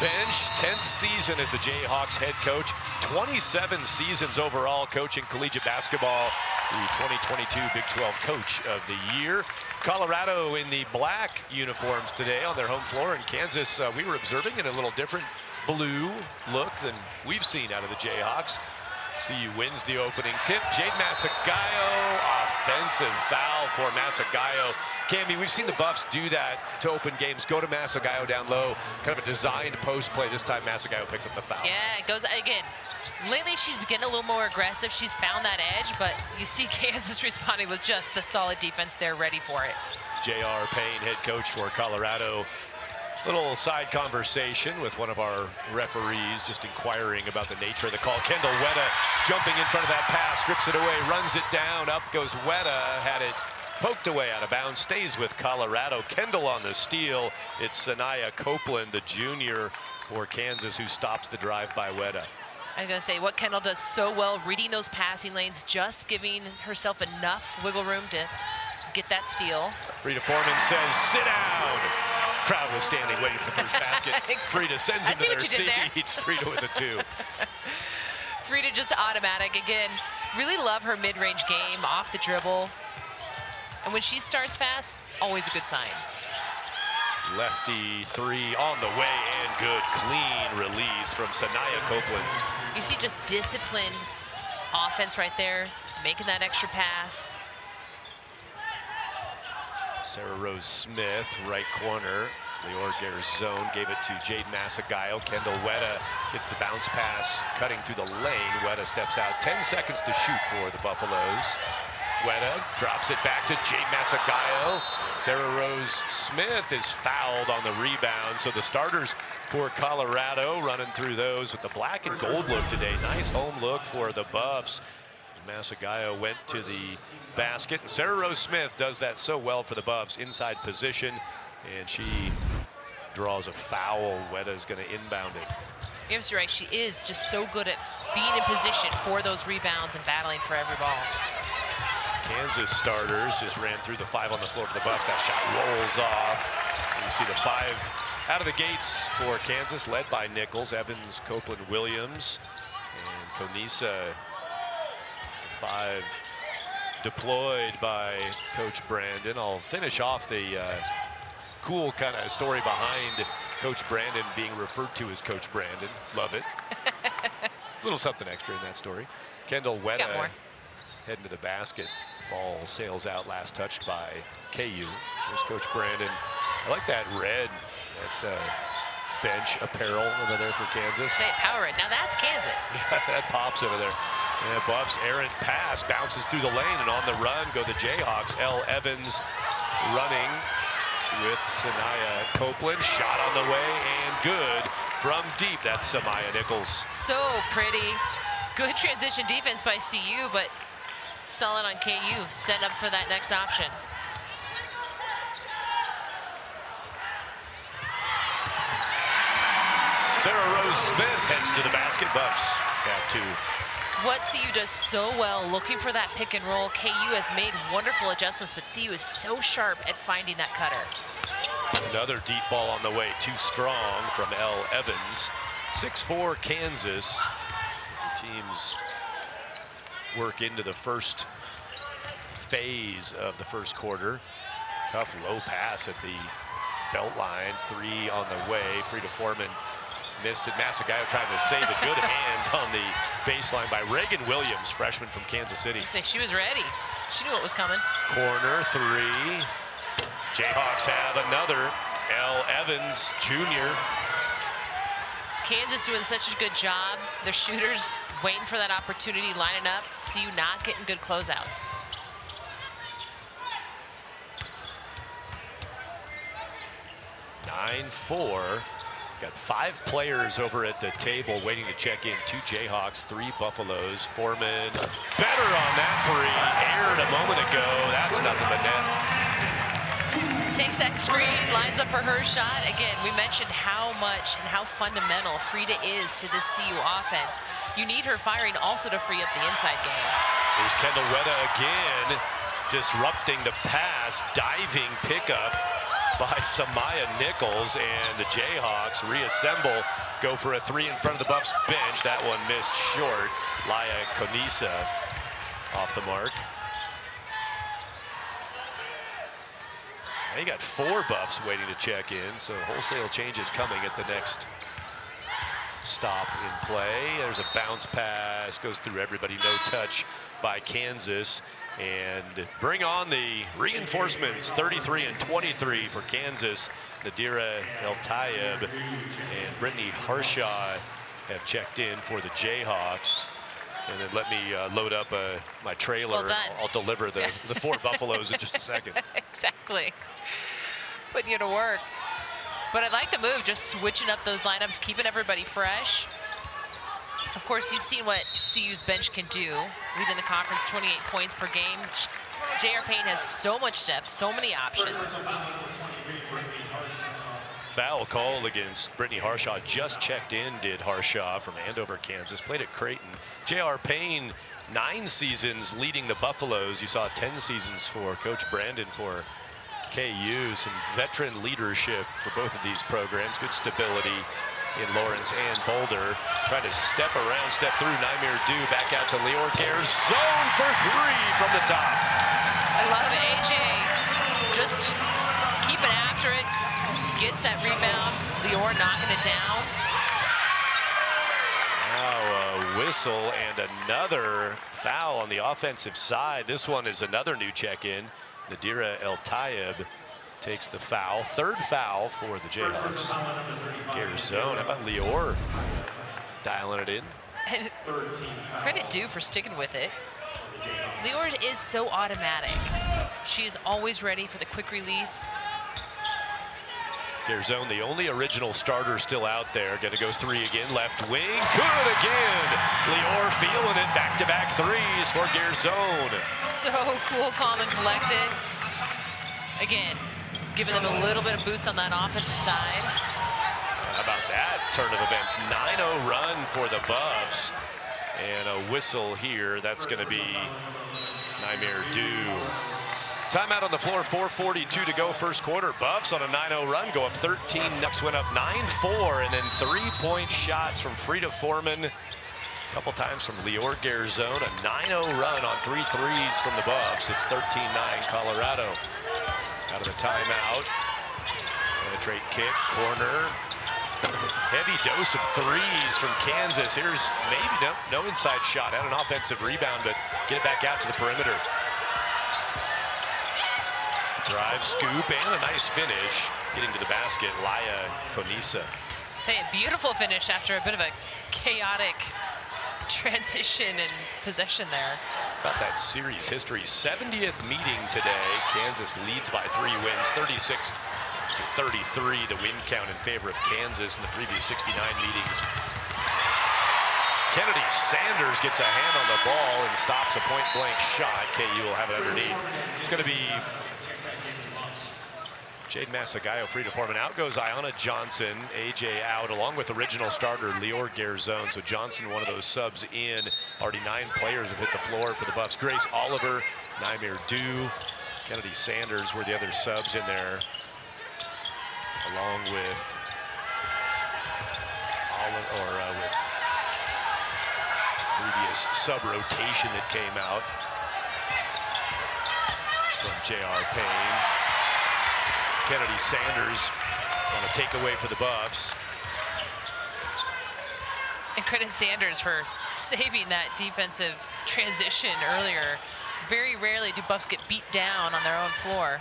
Bench, 10th season as the Jayhawks head coach, 27 seasons overall coaching collegiate basketball, the 2022 Big 12 Coach of the Year. Colorado in the black uniforms today on their home floor in Kansas. We were observing in a little different blue look than we've seen out of the Jayhawks. CU wins the opening tip. Jade Masagayo, offensive foul for Masagayo. Cammy, we've seen the Buffs do that to open games. Go to Masagayo down low, kind of a designed post play. This time Masagayo picks up the foul. Yeah, it goes again. Lately she's been getting a little more aggressive. She's found that edge, but you see Kansas responding with just the solid defense there, ready for it. J.R. Payne, head coach for Colorado. Little side conversation with one of our referees, just inquiring about the nature of the call. Kendall Weta jumping in front of that pass, strips it away, runs it down. Up goes Weta, had it poked away out of bounds, stays with Colorado. Kendall on the steal. It's Sanaya Copeland, the junior for Kansas, who stops the drive by Weta. I was going to say, what Kendall does so well, reading those passing lanes, just giving herself enough wiggle room to get that steal. Frida Foreman says, sit down. Crowd was standing waiting for the first basket. Frida sends him to their seats. Frida with a 2. Frida just automatic. Again, really love her mid-range game, off the dribble. And when she starts fast, always a good sign. Lefty 3 on the way and good clean release from Sanaya Copeland. You see just disciplined offense right there, making that extra pass. Sarah Rose Smith, right corner. Leor Garzone gave it to Jade Masagayo. Kendall Weta gets the bounce pass, cutting through the lane. Weta steps out, 10 seconds to shoot for the Buffaloes. Weta drops it back to Jade Masagayo. Sarah Rose Smith is fouled on the rebound. So the starters for Colorado running through those with the black and gold look today. Nice home look for the Buffs. Masagayo went to the basket. Sarah Rose Smith does that so well for the Buffs, inside position, and she draws a foul. Weta is going to inbound it. You're right, she is just so good at being in position for those rebounds and battling for every ball. Kansas starters just ran through the 5 on the floor for the Buffs. That shot rolls off. And you see the 5 out of the gates for Kansas, led by Nichols, Evans, Copeland, Williams, and Konisa. 5 deployed by Coach Brandon. I'll finish off the cool kind of story behind Coach Brandon being referred to as Coach Brandon. Love it. A little something extra in that story. Kendall Weta heading to the basket. Ball sails out, last touched by KU. There's Coach Brandon. I like that red, that bench apparel over there for Kansas. Say power red. Now that's Kansas. That pops over there. And Buffs errant pass bounces through the lane, and on the run go the Jayhawks. Elle Evans running with Sanaya Copeland. Shot on the way and good from deep. That's Samaya Nichols. So pretty. Good transition defense by CU, but solid on KU. Set up for that next option. Sarah Rose Smith heads to the basket. Buffs have 2. What CU does so well, looking for that pick and roll. KU has made wonderful adjustments, but CU is so sharp at finding that cutter. Another deep ball on the way, too strong from Elle Evans. 6'4" Kansas. As the teams work into the first phase of the first quarter. Tough low pass at the belt line. 3 on the way. Frida Foreman missed it. Masagayo trying to save it. Good hands on the baseline by Reagan Williams, freshman from Kansas City. She was ready. She knew what was coming. Corner 3. Jayhawks have another. Elle Evans, junior. Kansas doing such a good job. Their shooters waiting for that opportunity, lining up. CU not getting good closeouts. (9-4). Got 5 players over at the table waiting to check in. 2 Jayhawks, 3 Buffaloes. Foreman better on that 3. Aired a moment ago. That's nothing but net. Takes that screen, lines up for her shot. Again, we mentioned how much and how fundamental Frida is to this CU offense. You need her firing also to free up the inside game. There's Kendall Weta again, disrupting the pass, diving pickup. by Samaya Nichols, and the Jayhawks reassemble, go for a three in front of the Buffs bench. That one missed short. Laya Konisa off the mark. Now you got 4 Buffs waiting to check in, so wholesale changes coming at the next stop in play. There's a bounce pass, goes through everybody, no touch by Kansas. And bring on the reinforcements, 33 and 23 for Kansas. Nadira El-Tayeb and Brittany Harshaw have checked in for the Jayhawks. And then let me load up my trailer. Well done. I'll deliver the 4 Buffaloes in just a second. Exactly. Putting you to work. But I like the move, just switching up those lineups, keeping everybody fresh. Of course, you've seen what CU's bench can do, leading the conference 28 points per game. J.R. Payne has so much depth, so many options. Foul called against Brittany Harshaw. Just checked in, did Harshaw from Andover, Kansas. Played at Creighton. J.R. Payne, 9 seasons leading the Buffaloes. You saw 10 seasons for Coach Brandon for KU. Some veteran leadership for both of these programs. Good stability in Lawrence and Boulder. Trying to step around, step through. Naimir Dew back out to Lior Garzone for 3 from the top. I love AJ just keeping after it, gets that rebound. Lior knocking it down. Now a whistle and another foul on the offensive side. This one is another new check-in. Nadira El-Tayeb takes the foul. 3rd foul for the Jayhawks. Garzone, how about Lior dialing it in? And credit due for sticking with it. Lior is so automatic. She is always ready for the quick release. Garzone, the only original starter still out there. Going to go 3 again, left wing. Good again. Lior feeling it. Back-to-back threes for Garzone. So cool, calm, and collected. Again, giving them a little bit of boost on that offensive side. How about that turn of events? 9-0 run for the Buffs. And a whistle here. That's going to be Naimir Dew. Timeout on the floor, 4:42 to go, first quarter. Buffs on a 9-0 run, go up 13. Nucks went up 9-4, and then 3-point shots from Frida Foreman. A couple times from Lior Garzone. A 9-0 run on 3 threes from the Buffs. It's 13-9 Colorado. Out of the timeout. Penetrate kick, corner. Heavy dose of threes from Kansas. Here's maybe no inside shot. Had an offensive rebound, but get it back out to the perimeter. Drive, scoop, and a nice finish. Getting to the basket, Laya Konisa. Say a beautiful finish after a bit of a chaotic transition and possession there. About that series history. 70th meeting today. Kansas leads by 3 wins, 36-33. The win count in favor of Kansas in the previous 69 meetings. Kennedy Sanders gets a hand on the ball and stops a point-blank shot. KU will have it underneath. It's going to be Jade Masagayo, Frida Foreman. Out goes Ayanna Johnson. AJ out, along with original starter Lior Garzone. So Johnson, one of those subs in. Already 9 players have hit the floor for the Buffs. Grace Oliver, Naimir Dew, Kennedy Sanders were the other subs in there, along with with previous sub rotation that came out from J.R. Payne. Kennedy Sanders on a takeaway for the Buffs. And credit Sanders for saving that defensive transition earlier. Very rarely do Buffs get beat down on their own floor.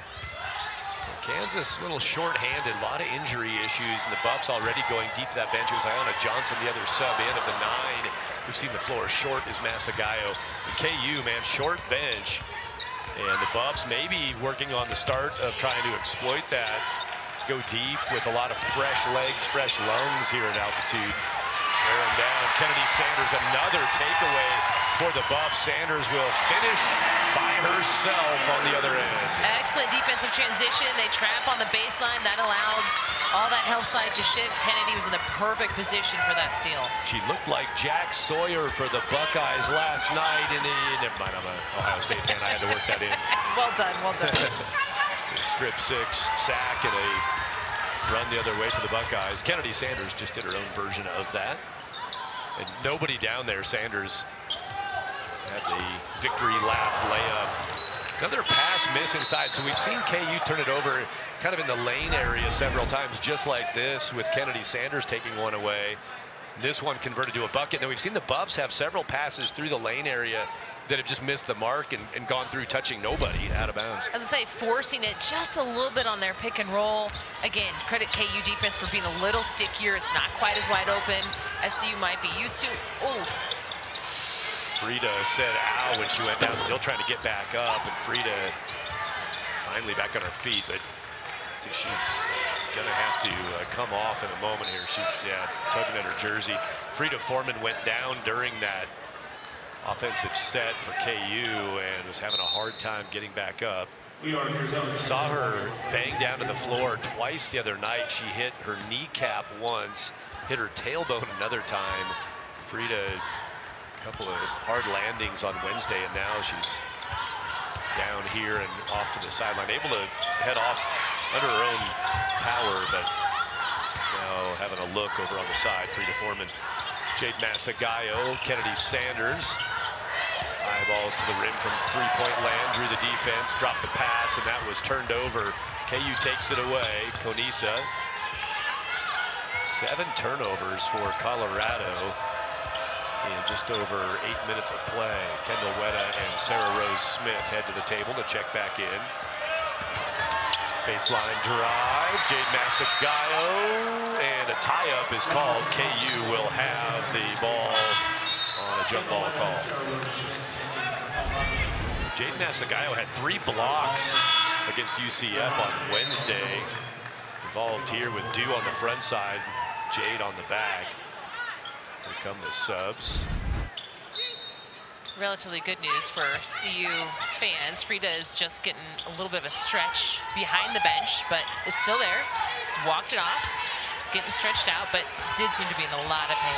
Kansas a little short-handed, a lot of injury issues, and the Buffs already going deep to that bench. It was Ayanna Johnson, the other sub in of the 9. We've seen the floor short is Masagayo. The KU, man, short bench. And the Buffs maybe working on the start of trying to exploit that. Go deep with a lot of fresh legs, fresh lungs here at altitude. Wear him down. Kennedy Sanders, another takeaway for the Buffs. Sanders will finish by herself on the other end. Excellent defensive transition. They trap on the baseline. That allows all that help side to shift. Kennedy was in the perfect position for that steal. She looked like Jack Sawyer for the Buckeyes last night in the... Never mind, I'm an Ohio State fan. I had to work that in. Well done, well done. A strip 6 sack and a run the other way for the Buckeyes. Kennedy Sanders just did her own version of that. And nobody down there. Sanders had the victory lap layup. Another pass miss inside. So we've seen KU turn it over kind of in the lane area several times, just like this, with Kennedy Sanders taking one away. This one converted to a bucket. Now we've seen the Buffs have several passes through the lane area that have just missed the mark and gone through touching nobody out of bounds. As I say, forcing it just a little bit on their pick and roll. Again, credit KU defense for being a little stickier. It's not quite as wide open as CU might be used to. Oh. Frida said ow when she went down, still trying to get back up, and Frida finally back on her feet, but I think she's gonna have to come off in a moment here. She's tugging at her jersey. Frida Foreman went down during that offensive set for KU and was having a hard time getting back up. Saw her bang down to the floor twice the other night. She hit her kneecap once, hit her tailbone another time. Frida, a couple of hard landings on Wednesday, and now she's down here and off to the sideline, able to head off under her own power, but now having a look over on the side. Frida Foreman, Jade Masagayo, Kennedy Sanders. Eyeballs to the rim from three-point land, drew the defense, dropped the pass, and that was turned over. KU takes it away. Conisa. 7 turnovers for Colorado in just over 8 minutes of play. Kendall Wetta and Sarah Rose Smith head to the table to check back in. Baseline drive, Jade Masagayo, and a tie-up is called. KU will have the ball on a jump ball call. Jade Masagayo had 3 blocks against UCF on Wednesday. Involved here with Dew on the front side, Jade on the back. Here come the subs. Relatively good news for CU fans. Frida is just getting a little bit of a stretch behind the bench, but is still there. Walked it off, getting stretched out, but did seem to be in a lot of pain.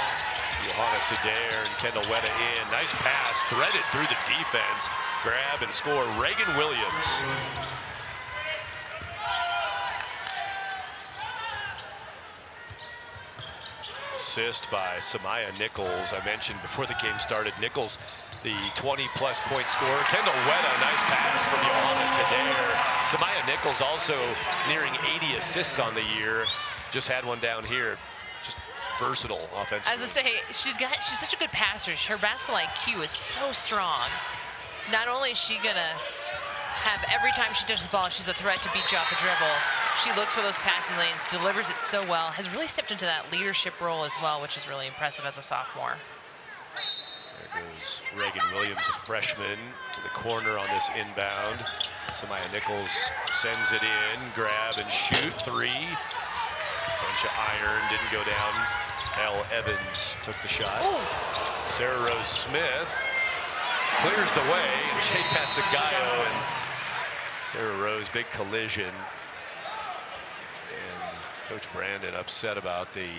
Johanna Tadair and Kendall Wetta in. Nice pass, threaded through the defense. Grab and score, Reagan Williams. Assist by Samaya Nichols. I mentioned before the game started, Nichols, the 20-plus point scorer. Kendall Wetta, nice pass from Johanna Tadair. Samaya Nichols also nearing 80 assists on the year. Just had one down here. Just versatile offensively. As I say, she's such a good passer. Her basketball IQ is so strong. Not only is she gonna have, every time she touches the ball, she's a threat to beat you off the dribble. She looks for those passing lanes, delivers it so well, has really stepped into that leadership role as well, which is really impressive as a sophomore. There goes Reagan Williams, a freshman, to the corner on this inbound. Samaya Nichols sends it in, grab and shoot, 3. Bunch of iron, didn't go down. Elle Evans took the shot. Ooh. Sarah Rose Smith clears the way. Jade Masagayo and Sarah Rose, big collision. And Coach Brandon upset about the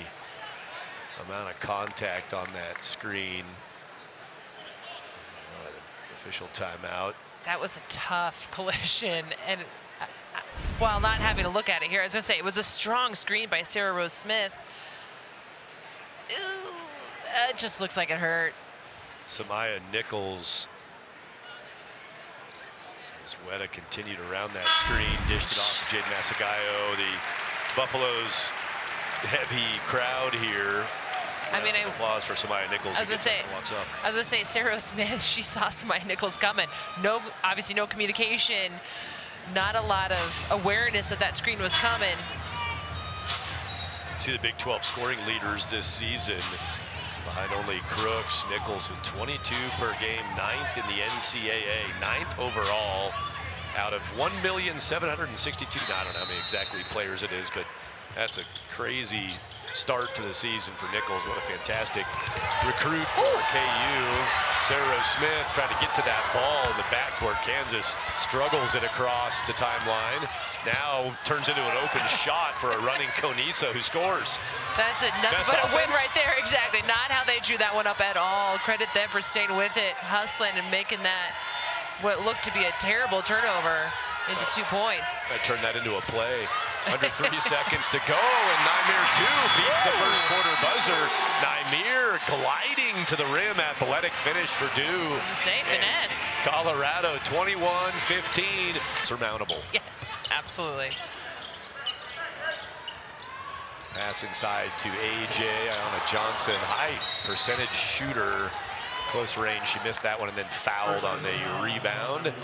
amount of contact on that screen. Official timeout. That was a tough collision, and while not having to look at it here, I was gonna say it was a strong screen by Sarah Rose Smith. Ooh, it just looks like it hurt. Samaya Nichols, as Wetta continued around that screen, dished it off to Jade Masagayo. The Buffalo's heavy crowd here. I mean, applause for Samaya Nichols. As I say, Sarah Rose Smith, she saw Samaya Nichols coming. Obviously no communication, not a lot of awareness that screen was coming. See the Big 12 scoring leaders this season. Behind only Crooks, Nichols with 22 per game, 9th in the NCAA, 9th overall out of 1,762,000. I don't know how many exactly players it is, but that's a crazy start to the season for Nichols. What a fantastic recruit for KU. Sarah Rose Smith trying to get to that ball in the backcourt. Kansas struggles it across the timeline. Now turns into an open shot for a running Conisa, who scores. That's it. Nothing but a win right there. Exactly. Not how they drew that one up at all. Credit them for staying with it, hustling, and making that what looked to be a terrible turnover into 2 points. I turned that into a play. Under 3 seconds to go, and Nymir beats the first quarter buzzer. Nymir gliding to the rim, athletic finish for Dew. Say finesse. Colorado 21-15, surmountable. Yes, absolutely. Pass inside to AJ, Iona Johnson, high percentage shooter. Close range, she missed that one and then fouled on the rebound. And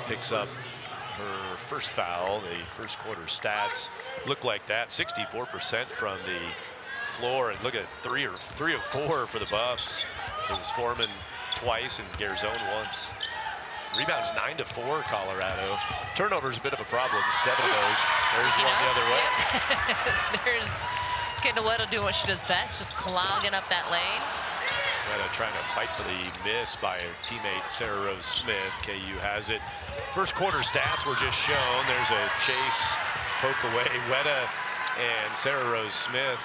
picks up her first foul. The first quarter stats look like that, 64% from the floor. And look at 3 of 4 for the Buffs. It was Foreman twice and Garzone once. Rebounds 9-4, Colorado. Turnovers a bit of a problem, 7 of those. There's one the other way. Yep. There's Candeletto doing what she does best, just clogging up that lane. Trying to fight for the miss by her teammate Sarah Rose Smith. KU has it. First quarter stats were just shown. There's a chase, poke away. Weta and Sarah Rose Smith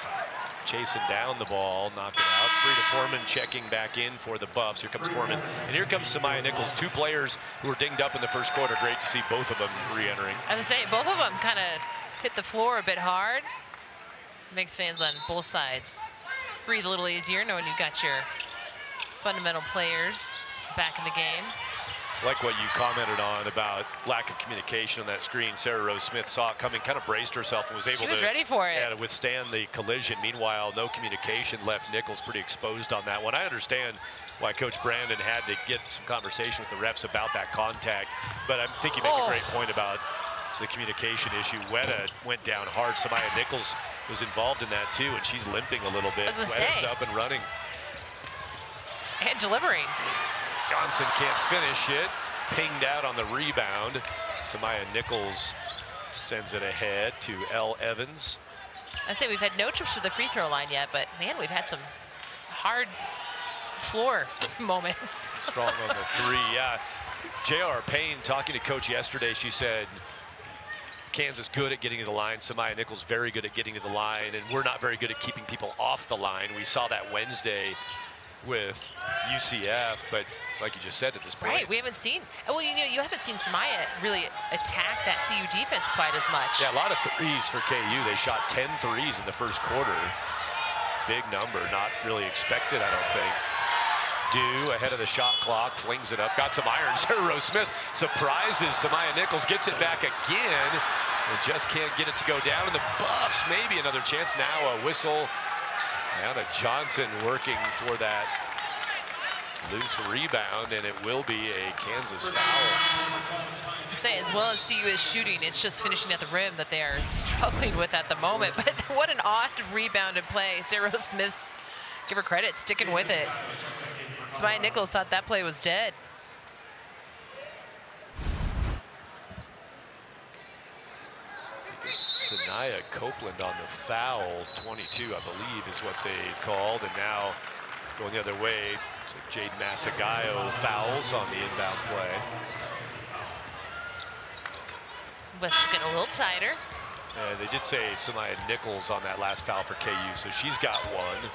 chasing down the ball, knock it out. Frida Foreman checking back in for the Buffs. Here comes Foreman, and here comes Samaya Nichols. 2 players who were dinged up in the first quarter. Great to see both of them re-entering. I was saying, both of them kind of hit the floor a bit hard. Makes fans on both sides breathe a little easier knowing you've got your fundamental players back in the game. Like what you commented on about lack of communication on that screen. Sarah Rose Smith saw it coming, kind of braced herself and was able to ready for it. Yeah, to withstand the collision. Meanwhile, no communication left Nichols pretty exposed on that one. I understand why Coach Brandon had to get some conversation with the refs about that contact, but I think you make a great point about the communication issue. Weta went down hard. Samaya Nichols was involved in that too, and she's limping a little bit. Weta's up and running. And delivering. Johnson can't finish it. Pinged out on the rebound. Samaya Nichols sends it ahead to Elle Evans. I say we've had no trips to the free throw line yet, but man, we've had some hard floor moments. Strong on the 3, yeah. J.R. Payne talking to Coach yesterday, she said, Kansas good at getting to the line. Samaya Nichols very good at getting to the line, and we're not very good at keeping people off the line. We saw that Wednesday with UCF, but like you just said at this point. Right, we haven't seen, well, you haven't seen Samaya really attack that CU defense quite as much. Yeah, a lot of threes for KU. They shot 10 threes in the first quarter. Big number, not really expected, I don't think. Dew ahead of the shot clock, flings it up, got some iron. Sarah Rose Smith surprises Samaya Nichols, gets it back again, and just can't get it to go down. And the Buffs, maybe another chance now, a whistle. Iona Johnson working for that loose rebound, and it will be a Kansas foul. I say, as well as CU is shooting, it's just finishing at the rim that they are struggling with at the moment. But what an odd rebound and play. Sarah Rose Smith, give her credit, sticking with it. Samaya Nichols thought that play was dead. Sanaya Copeland on the foul, 22, I believe, is what they called. And now going the other way, so Jade Masagayo fouls on the inbound play. West is getting a little tighter. They did say Samaya Nichols on that last foul for KU, so she's got one.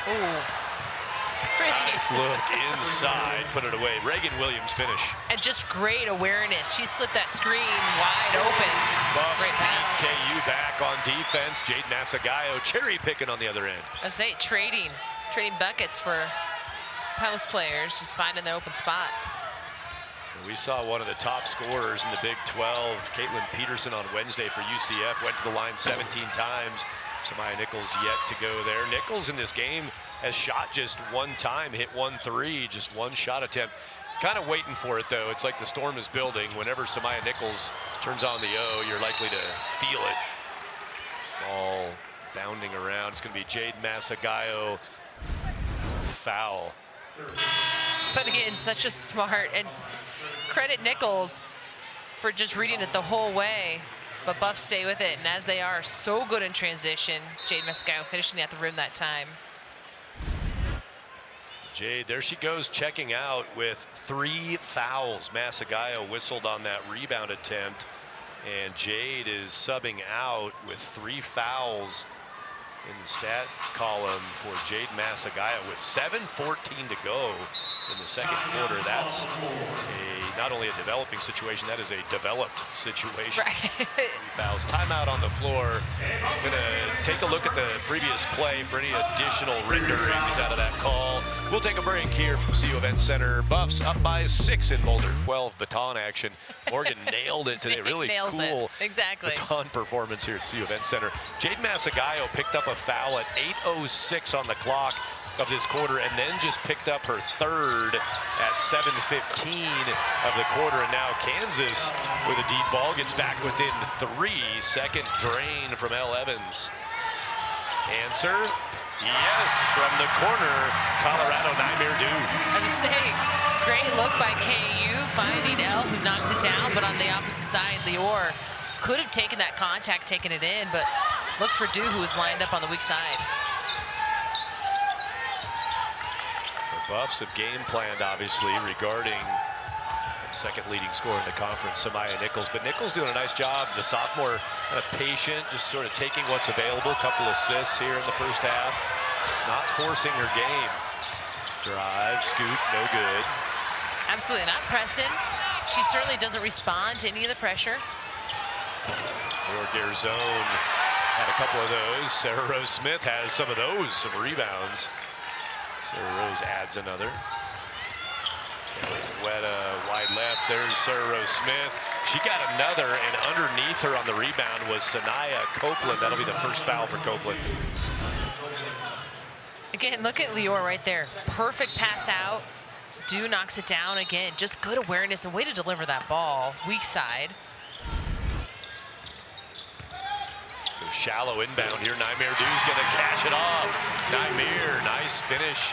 Ooh. Nice look inside, put it away. Reagan Williams finish. And just great awareness. She slipped that screen wide open. Buffs great pass. KU back on defense. Jade Masagayo cherry picking on the other end. I say trading buckets for post players, just finding the open spot. We saw one of the top scorers in the Big 12, Caitlin Peterson, on Wednesday for UCF, went to the line 17 times. Samaya Nichols yet to go there. Nichols in this game has shot just one time, hit 1 3, just one shot attempt. Kind of waiting for it, though. It's like the storm is building. Whenever Samaya Nichols turns on the O, you're likely to feel it. Ball bounding around. It's going to be Jade Masagayo foul. But again, such a smart, and credit Nichols for just reading it the whole way. But Buffs stay with it, and as they are so good in transition, Jade Masagayo finishing at the rim that time. Jade, there she goes, checking out with 3 fouls. Masagayo whistled on that rebound attempt, and Jade is subbing out with 3 fouls in the stat column for Jade Masagayo with 7:14 to go in the second quarter. That's not only a developing situation, that is a developed situation. Right. Fouls. Timeout on the floor. Gonna take a look at the previous play for any additional renderings out of that call. We'll take a break here from CU Event Center. Buffs up by 6 in Boulder. 12 baton action. Morgan nailed it today. Really cool baton performance here at CU Event Center. Jade Masagayo picked up a foul at 8:06 on the clock of this quarter, and then just picked up her third at 7:15 of the quarter. And now Kansas with a deep ball gets back within 3. Second drain from Elle Evans. Answer, yes, from the corner. Colorado Nymir do. As I say, great look by KU finding Elle, who knocks it down, but on the opposite side, Lior could have taken that contact, taken it in, but looks for Du, who is lined up on the weak side. Buffs have game planned, obviously, regarding second leading scorer in the conference, Samaya Nichols. But Nichols doing a nice job. The sophomore kind of patient, just sort of taking what's available. Couple assists here in the first half. Not forcing her game. Drive, scoop, no good. Absolutely not pressing. She certainly doesn't respond to any of the pressure. Or Derzone had a couple of those. Sarah Rose Smith has some of those, some rebounds. Sarah Rose adds another. Weta wide left. There's Sarah Rose Smith. She got another, and underneath her on the rebound was Sanaya Copeland. That'll be the first foul for Copeland. Again, look at Lior right there. Perfect pass out. Du knocks it down again. Just good awareness and way to deliver that ball. Weak side. Shallow inbound here. Nymir Du's going to cash it off. Nymir, nice finish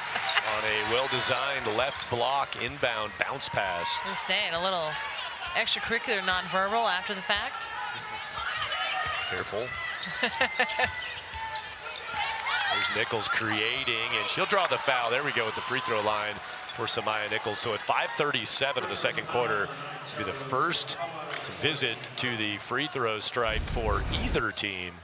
on a well-designed left block inbound bounce pass. I was saying, a little extracurricular nonverbal after the fact. Careful. There's Nichols creating, and she'll draw the foul. There we go with the free throw line for Samaya Nichols. So at 5:37 of the second quarter, this will be the first visit to the free throw stripe for either team.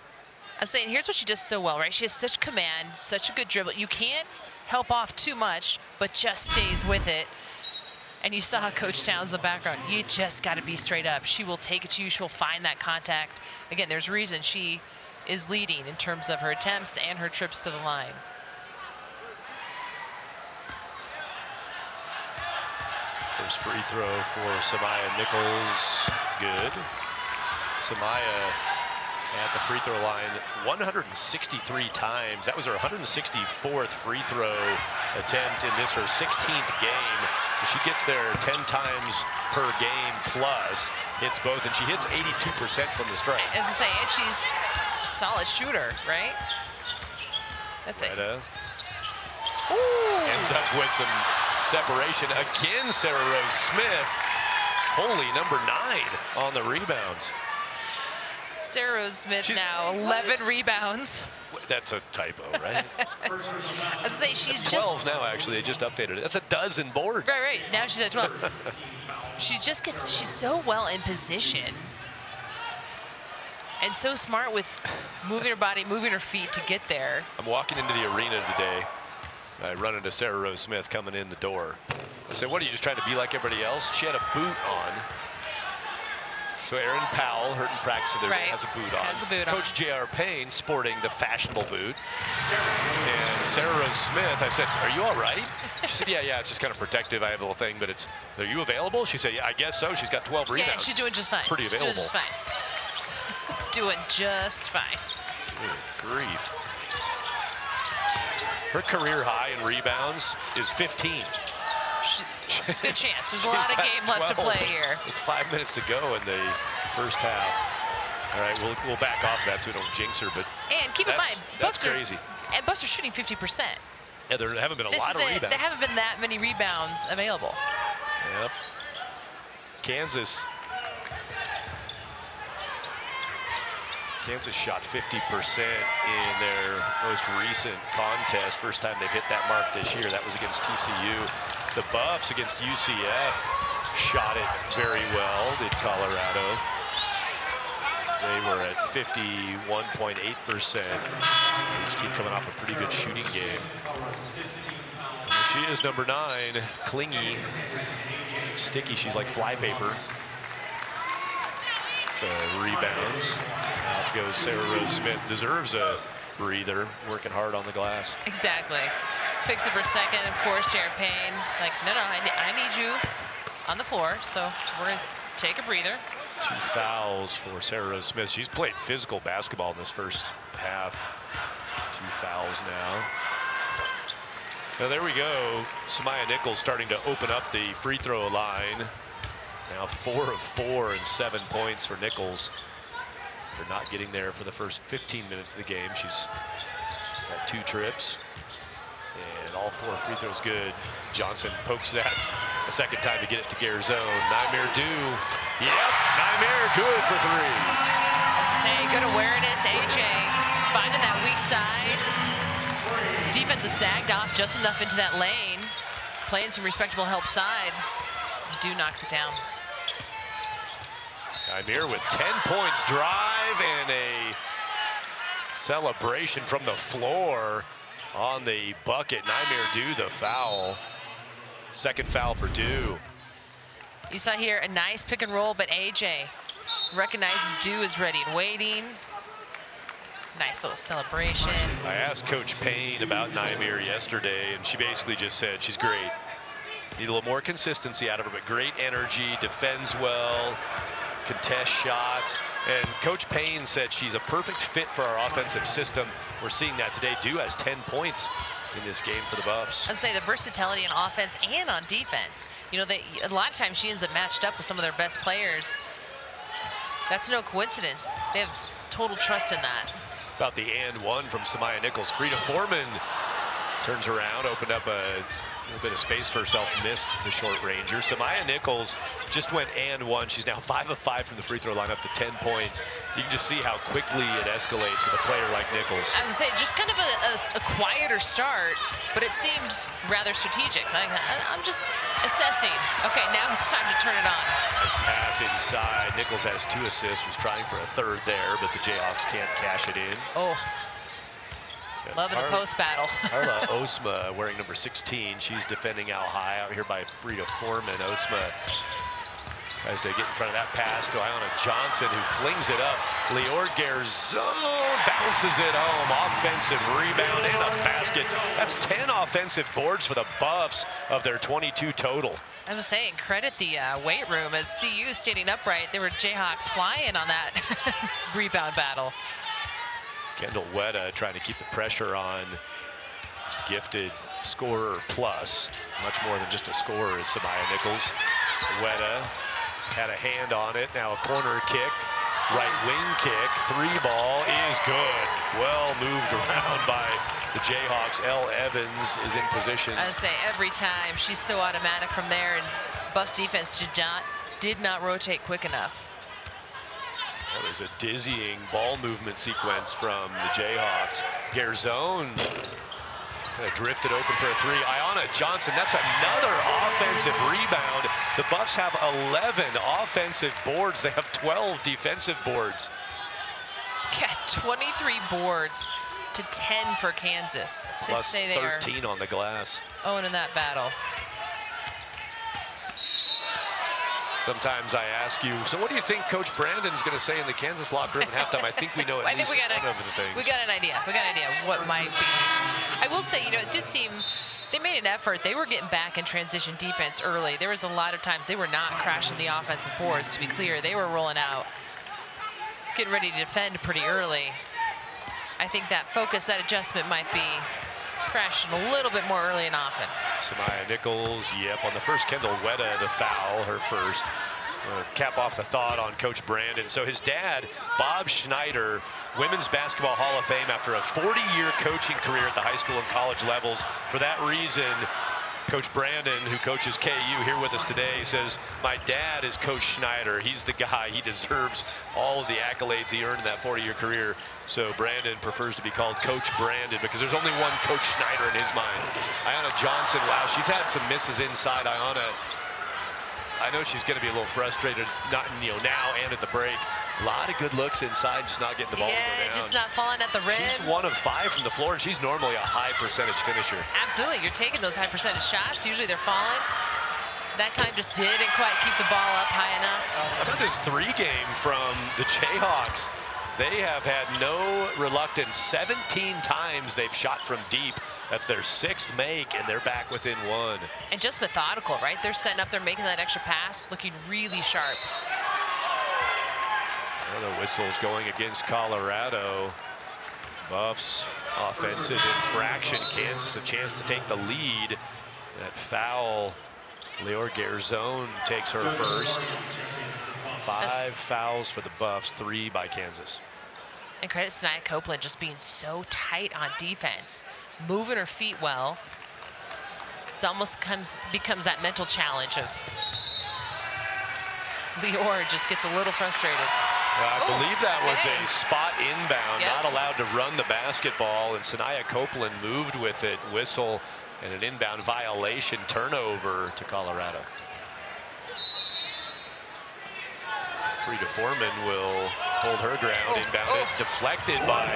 I was saying, here's what she does so well, right? She has such command, such a good dribble. You can't help off too much, but just stays with it. And you saw Coach Towns in the background. You just got to be straight up. She will take it to you. She'll find that contact. Again, there's reason she is leading in terms of her attempts and her trips to the line. First free throw for Samaya Nichols. Good. Samaya at the free throw line 163 times. That was her 164th free throw attempt in this, her 16th game. So she gets there 10 times per game plus, hits both, and she hits 82% from the stripe. As I say, and she's a solid shooter, right? That's it. Ends up with some separation. Again, Sarah Rose Smith. Holy, number 9 on the rebounds. Sarah Rose Smith now 11 rebounds. That's a typo, right? I'd say she's 12 now, actually. They just updated it. That's a dozen boards. Right. Now she's at 12. She's so well in position. And so smart with moving her body, moving her feet to get there. I'm walking into the arena today. I run into Sarah Rose Smith coming in the door. I said, what, are you just trying to be like everybody else? She had a boot on. So Erin Powell, hurt in practice the other day, has a boot on. Has the boot on. Coach J.R. Payne sporting the fashionable boot. And Sarah Rose Smith, I said, are you all right? She said, yeah, it's just kind of protective. I have a little thing, but it's, are you available? She said, yeah, I guess so. She's got 12 rebounds. Yeah, she's doing just fine. Pretty available. She's doing just fine. Doing just fine. Good grief. Her career high in rebounds is 15. Good chance. There's a lot of game left to play here. With 5 minutes to go in the first half. All right, we'll back off that so we don't jinx her. But and keep in mind, that's crazy. And Buffs are shooting 50%. Yeah, there haven't been a lot of rebounds. There haven't been that many rebounds available. Yep. Kansas shot 50% in their most recent contest. First time they've hit that mark this year. That was against TCU. The Buffs against UCF shot it very well, did Colorado. They were at 51.8%. Each team coming off a pretty good shooting game. There she is, number 9, clingy, sticky. She's like flypaper. The rebounds. Out goes Sarah Rose Smith. Deserves a breather, working hard on the glass. Exactly. Picks up her second, of course, Jared Payne. Like, no, I need you on the floor, so we're going to take a breather. 2 fouls for Sarah Rose Smith. She's played physical basketball in this first half. 2 fouls now. Now there we go. Samaya Nichols starting to open up the free throw line. Now 4 of 4 and 7 points for Nichols. For not getting there for the first 15 minutes of the game. She's got 2 trips. And all 4 free throws good. Johnson pokes that a second time to get it to Garzone. Naimir Du. Yep, Naimir good for 3. Say good awareness, AJ. Finding that weak side. Defensive sagged off just enough into that lane. Playing some respectable help side. Du knocks it down. Naimir with 10 points, drive, and a celebration from the floor on the bucket. Naimir Du, the foul. Second foul for Du. You saw here a nice pick and roll, but AJ recognizes Du is ready and waiting. Nice little celebration. I asked Coach Payne about Naimir yesterday, and she basically just said she's great. Need a little more consistency out of her, but great energy, defends well, contest shots. And Coach Payne said she's a perfect fit for our offensive system. We're seeing that today. Du has 10 points in this game for the Buffs. I'd say the versatility in offense and on defense. You know, a lot of times she ends up matched up with some of their best players. That's no coincidence. They have total trust in that. About the and one from Samaya Nichols. Frida Foreman turns around, opened up a little bit of space for herself, missed the short ranger. Samaya Nichols just went and one. She's now 5 of 5 from the free throw line, up to 10 points. You can just see how quickly it escalates with a player like Nichols. I was going to say, just kind of a quieter start, but it seemed rather strategic. I'm just assessing. Okay, now it's time to turn it on. Nice pass inside. Nichols has 2 assists, was trying for a 3rd there, but the Jayhawks can't cash it in. Oh. Loving the post battle. Carla Osma wearing number 16. She's defending out high out here by Frida Foreman. Osma tries to get in front of that pass to Iona Johnson, who flings it up. Lior Garzone bounces it home. Offensive rebound and a basket. That's 10 offensive boards for the Buffs of their 22 total. As I say, credit the weight room as CU standing upright. There were Jayhawks flying on that rebound battle. Kendall Weta trying to keep the pressure on. Gifted scorer plus. Much more than just a scorer is Samaya Nichols. Weta had a hand on it. Now a corner kick. Right wing kick. 3-ball is good. Well moved around by the Jayhawks. Elle Evans is in position. I would say every time she's so automatic from there, and Buffs defense did not rotate quick enough. That was a dizzying ball movement sequence from the Jayhawks. Garzone kind of drifted open for a 3. Iona Johnson, that's another offensive rebound. The Buffs have 11 offensive boards. They have 12 defensive boards. Yeah, 23 boards to 10 for Kansas. Plus 13 on the glass. Owning that battle. Sometimes I ask you, so what do you think Coach Brandon's going to say in the Kansas locker room at halftime? I think we know at least one of the things. We got an idea. We got an idea of what might be. I will say, you know, it did seem they made an effort. They were getting back in transition defense early. There was a lot of times they were not crashing the offensive boards, to be clear. They were rolling out, getting ready to defend pretty early. I think that focus, that adjustment might be crashing a little bit more early and often. Samaya Nichols, yep, on the first Kendall Weta, the foul, her first. Cap off the thought on Coach Brandon. So his dad, Bob Schneider, Women's Basketball Hall of Fame after a 40-year coaching career at the high school and college levels. For that reason, Coach Brandon, who coaches KU here with us today, says, my dad is Coach Schneider. He's the guy. He deserves all of the accolades he earned in that 40-year career. So Brandon prefers to be called Coach Brandon because there's only one Coach Schneider in his mind. Iona Johnson, wow, she's had some misses inside. Iona, I know she's going to be a little frustrated, not now and at the break. A lot of good looks inside, just not getting the ball to go down. Just not falling at the rim. She's 1 of 5 from the floor, and she's normally a high percentage finisher. Absolutely, you're taking those high percentage shots. Usually they're falling. That time just didn't quite keep the ball up high enough. How about this 3-game from the Jayhawks? They have had no reluctance. 17 times they've shot from deep. That's their 6th make, and they're back within 1. And just methodical, right? They're setting up, they're making that extra pass, looking really sharp. Well, the whistle's going against Colorado. Buffs, offensive infraction. Kansas a chance to take the lead. That foul, Leor Garzone takes her first. 5 fouls for the Buffs, 3 by Kansas. And credit Sanaya Copeland just being so tight on defense, moving her feet well. It almost becomes that mental challenge of Leor just gets a little frustrated. I believe that was a spot inbound, not allowed to run the basketball, and Sanaya Copeland moved with it. Whistle and an inbound violation, turnover to Colorado. Frida Foreman will hold her ground, inbounded, deflected by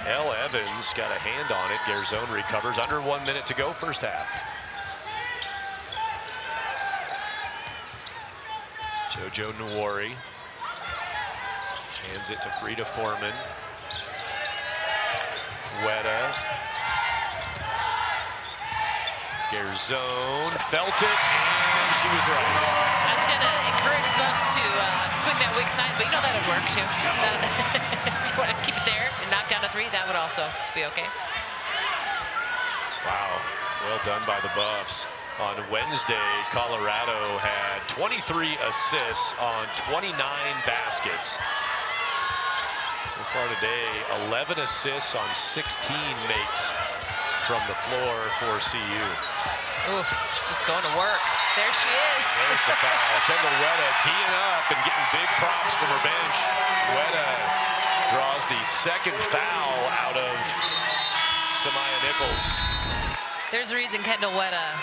Elle Evans, got a hand on it. Garzone recovers, under 1 minute to go, first half. JoJo Nwori hands it to Frida Foreman. Weta. Garzone felt it, and she was right. I was going to encourage Buffs to swing that weak side, but you know that would work too. If you want to keep it there and knock down a 3, that would also be okay. Wow, well done by the Buffs. On Wednesday, Colorado had 23 assists on 29 baskets. So far today, 11 assists on 16 makes from the floor for CU. Ooh, just going to work. There she is. There's the foul. Kendall Weta D'ing up and getting big props from her bench. Weta draws the 2nd foul out of Samaya Nichols. There's a reason Kendall Weta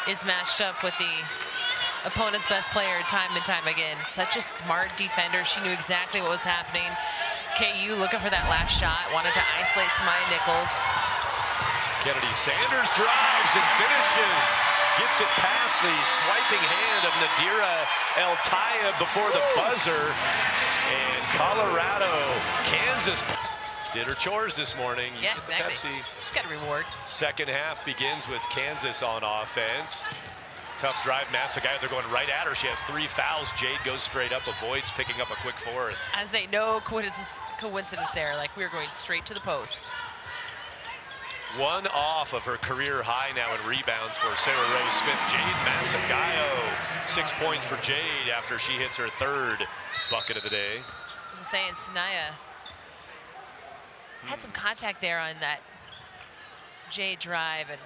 is matched up with the opponent's best player time and time again. Such a smart defender. She knew exactly what was happening. KU looking for that last shot, wanted to isolate Samaya Nichols. Kennedy Sanders drives and finishes. Gets it past the swiping hand of Nadira El Tayeb before the buzzer. And Colorado, Kansas did her chores this morning. Yeah, exactly. She's got a reward. Second half begins with Kansas on offense. Tough drive, Massaguy, they're going right at her. She has 3 fouls. Jade goes straight up, avoids picking up a quick 4th. I say no coincidence there. Like, we were going straight to the post. 1 off of her career high now in rebounds for Sarah Rose Smith. Jade Massaguy, 6 points for Jade after she hits her 3rd bucket of the day. I was saying, Sanaya had some contact there on that Jade drive, and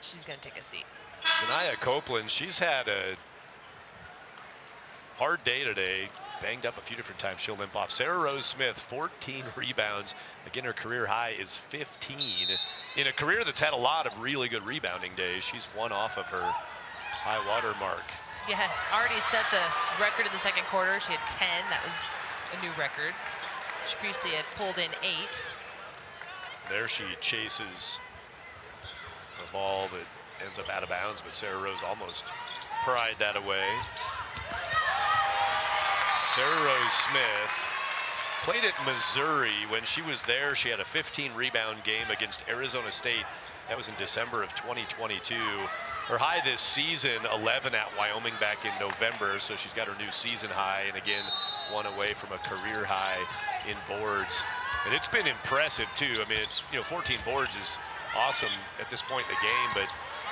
she's going to take a seat. Sanaya Copeland, she's had a hard day today. Banged up a few different times. She'll limp off. Sarah Rose Smith, 14 rebounds. Again, her career high is 15. In a career that's had a lot of really good rebounding days, she's 1 off of her high water mark. Yes, already set the record in the 2nd quarter. She had 10. That was a new record. She previously had pulled in 8. There she chases a ball that ends up out of bounds, but Sarah Rose almost pried that away. Sarah Rose Smith played at Missouri. When she was there, she had a 15 rebound game against Arizona State. That was in December of 2022. Her high this season, 11 at Wyoming back in November, so she's got her new season high, and again, 1 away from a career high in boards. And it's been impressive too. I mean, it's 14 boards is awesome at this point in the game, but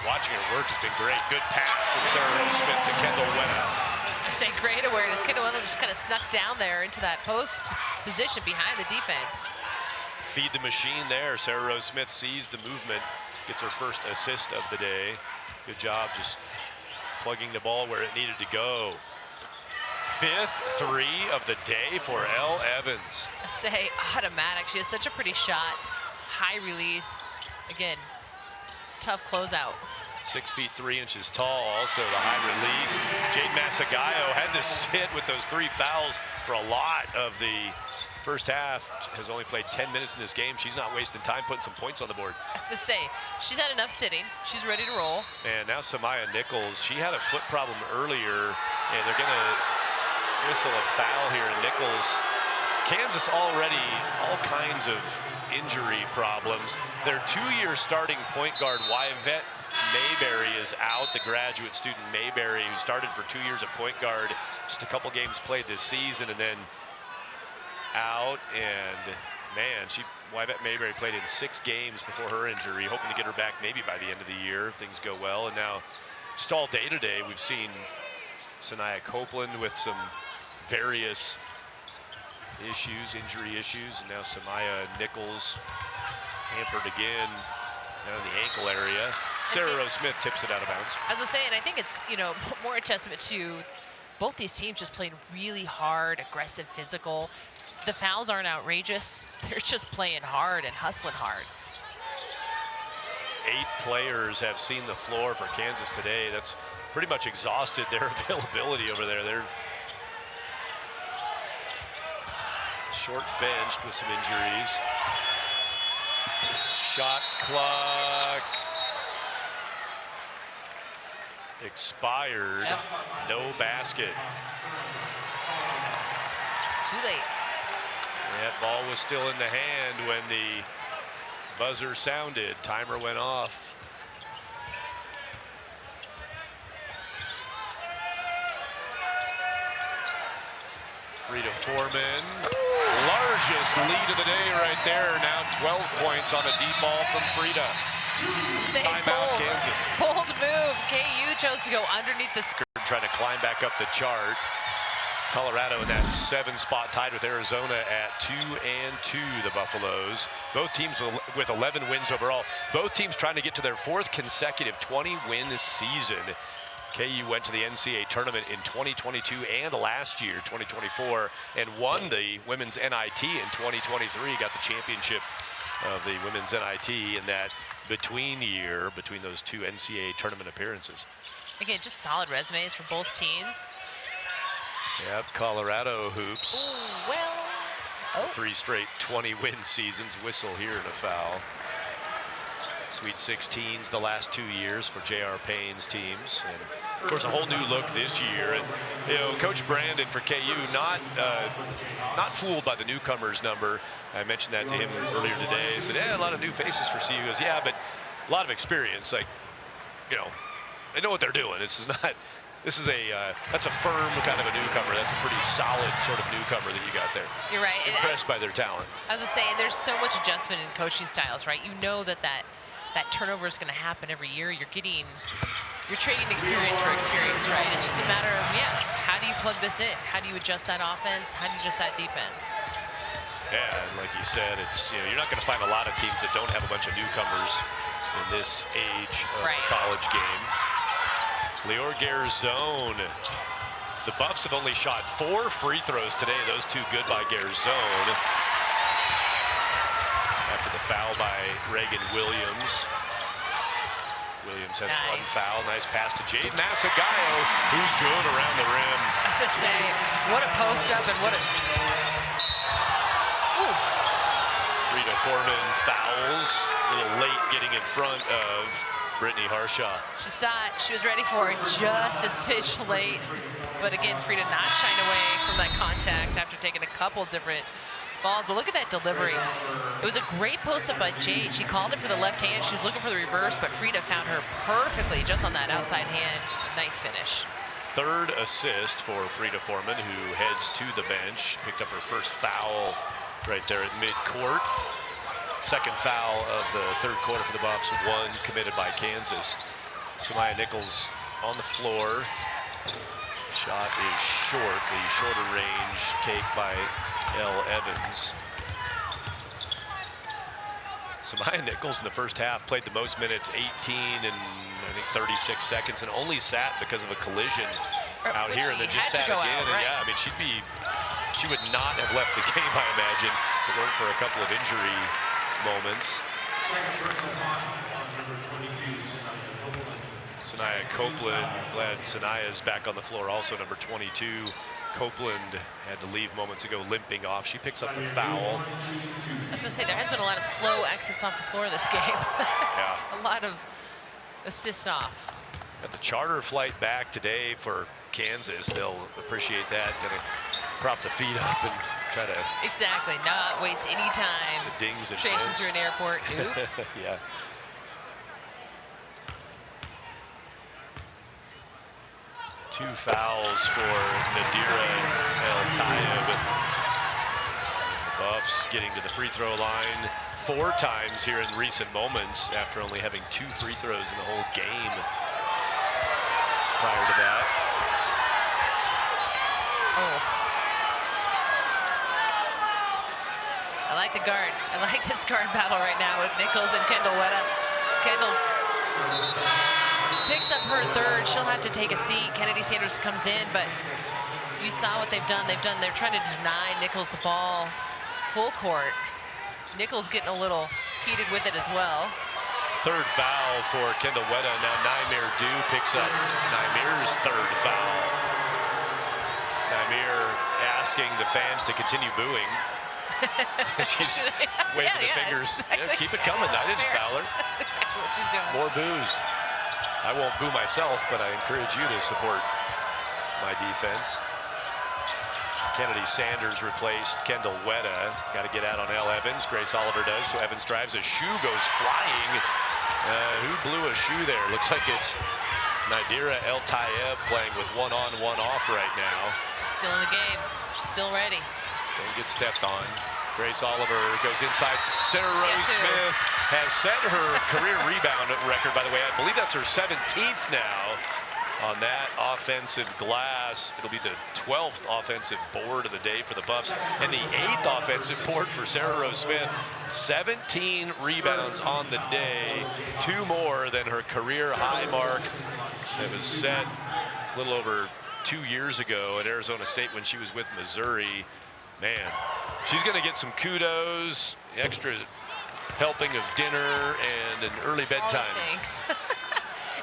watching her work has been great. Good pass from Sarah Rose Smith to Kendall Weta. I say great awareness. Kendall Weta just kind of snuck down there into that post position behind the defense. Feed the machine there. Sarah Rose Smith sees the movement, gets her first assist of the day. Good job just plugging the ball where it needed to go. 5th 3 of the day for Elle Evans. I say automatic. She has such a pretty shot. High release. Again, tough closeout. 6 feet 3 inches tall. Also the high release. Jade Masagayo had to sit with those 3 fouls for a lot of the first half. Has only played 10 minutes in this game. She's not wasting time putting some points on the board. As to say, she's had enough sitting. She's ready to roll. And now Samaya Nichols, she had a foot problem earlier, and they're going to whistle a foul here. Nichols, Kansas already all kinds of injury problems. Their 2-year starting point guard, Yvette Mayberry, is out. The graduate student Mayberry, who started for 2 years at point guard, just a couple games played this season, and then out. And man, Yvette Mayberry played in 6 games before her injury, hoping to get her back maybe by the end of the year if things go well. And now just all day today we've seen Sanaya Copeland with some various issues, injury issues, and now Samaya Nichols hampered again down in the ankle area. Sarah Rose Smith tips it out of bounds. As I say, and I think it's, you know, more a testament to both these teams just playing really hard, aggressive, physical. The fouls aren't outrageous. They're just playing hard and hustling hard. 8 players have seen the floor for Kansas today. That's pretty much exhausted their availability over there. They're short benched with some injuries. Shot clock expired. Yep. No basket. Too late. That ball was still in the hand when the buzzer sounded. Timer went off. Frida Foreman, largest lead of the day right there. Now 12 points on a deep ball from Frida. Timeout, Kansas. Bold move. KU chose to go underneath the screen. Trying to climb back up the chart. Colorado in that 7 spot, tied with Arizona at 2-2, the Buffaloes. Both teams with 11 wins overall. Both teams trying to get to their 4th consecutive 20-win season. KU went to the NCAA tournament in 2022 and last year, 2024, and won the women's NIT in 2023. Got the championship of the women's NIT in that between year between those 2 NCAA tournament appearances. Again, just solid resumes for both teams. Yep, Colorado hoops. Ooh, well. 3 straight 20-win seasons. Whistle here and a foul. Sweet 16s the last 2 years for J.R. Payne's teams. And of course, a whole new look this year. And you know, Coach Brandon for KU not fooled by the newcomers number. I mentioned that to him earlier today. He said, yeah, a lot of new faces for CU. He goes, yeah, but a lot of experience. Like, you know, they know what they're doing. This is that's a firm kind of a newcomer. That's a pretty solid sort of newcomer that you got there. You're right. Impressed by their talent. As I say, there's so much adjustment in coaching styles, right? You know that turnover is going to happen every year. You're trading experience for experience, right? It's just a matter of, yes, how do you plug this in? How do you adjust that offense? How do you adjust that defense? Yeah, and like you said, it's, you know, you're not going to find a lot of teams that don't have a bunch of newcomers in this age of the college game. Lior Garzone. The Buffs have only shot 4 free throws today. Those 2 good by Garzone. After the foul by Reagan Williams. Williams has 1 foul. Nice pass to Jade Masagayo, who's good around the rim. I was just say, what a post up and what a... Ooh. Frida Foreman fouls. A little late getting in front of Brittany Harshaw. She saw it. She was ready for it just a smidge late. But again, Frida not shying away from that contact after taking a couple different balls. But look at that delivery. It was a great post-up by Jade. She called it for the left hand. She was looking for the reverse, but Frida found her perfectly just on that outside hand. Nice finish. 3rd assist for Frida Foreman, who heads to the bench. Picked up her 1st foul right there at midcourt. 2nd foul of the 3rd quarter for the Buffs, 1 committed by Kansas. Samaya Nichols on the floor. Shot is short, the shorter range take by Elle Evans. Samaya Nichols in the first half played the most minutes, 18 and I think 36 seconds, and only sat because of a collision out here, and then just sat again. And yeah, I mean, she would not have left the game, I imagine, if it weren't for a couple of injury moments. Sanaya Copeland, glad Sanaya's back on the floor. Also number 22, Copeland had to leave moments ago limping off. She picks up the foul. I was gonna say, there has been a lot of slow exits off the floor this game. Yeah. A lot of assists off. Got the charter flight back today for Kansas. They'll appreciate that. Gonna prop the feet up and try to... Exactly, not waste any time. The dings and chasing bends. through an airport. Oop. Yeah. Two fouls for Nadira El-Tayeb. The Buffs getting to the free throw line 4 times here in recent moments after only having 2 free throws in the whole game prior to that. Oh. I like the guard. I like this guard battle right now with Nichols and Kendall Wetta. Kendall picks up her third. She'll have to take a seat. Kennedy Sanders comes in, but you saw what they've done. They're trying to deny Nichols the ball full court. Nichols getting a little heated with it as well. Third foul for Kendall Wetta. Now Naimir Du picks up Naimir's third foul. Naimir asking the fans to continue booing. She's waving the fingers. Exactly. Yeah, keep it coming. I didn't foul her. That's exactly what she's doing. More boos. I won't boo myself, but I encourage you to support my defense. Kennedy Sanders replaced Kendall Wetta. Got to get out on Elle Evans. Grace Oliver does. So Evans drives. A shoe goes flying. Who blew a shoe there? Looks like it's Nadira El-Tayeb playing with 1 on, 1 off right now. Still in the game. Still ready. Don't get stepped on. Grace Oliver goes inside. Sarah Rose Smith has set her career rebound record, by the way. I believe that's her 17th now on that offensive glass. It'll be the 12th offensive board of the day for the Buffs and the 8th offensive board for Sarah Rose Smith. 17 rebounds on the day, 2 more than her career high mark that was set a little over 2 years ago at Arizona State when she was with Missouri. Man, she's going to get some kudos, extra helping of dinner, and an early bedtime. Thanks.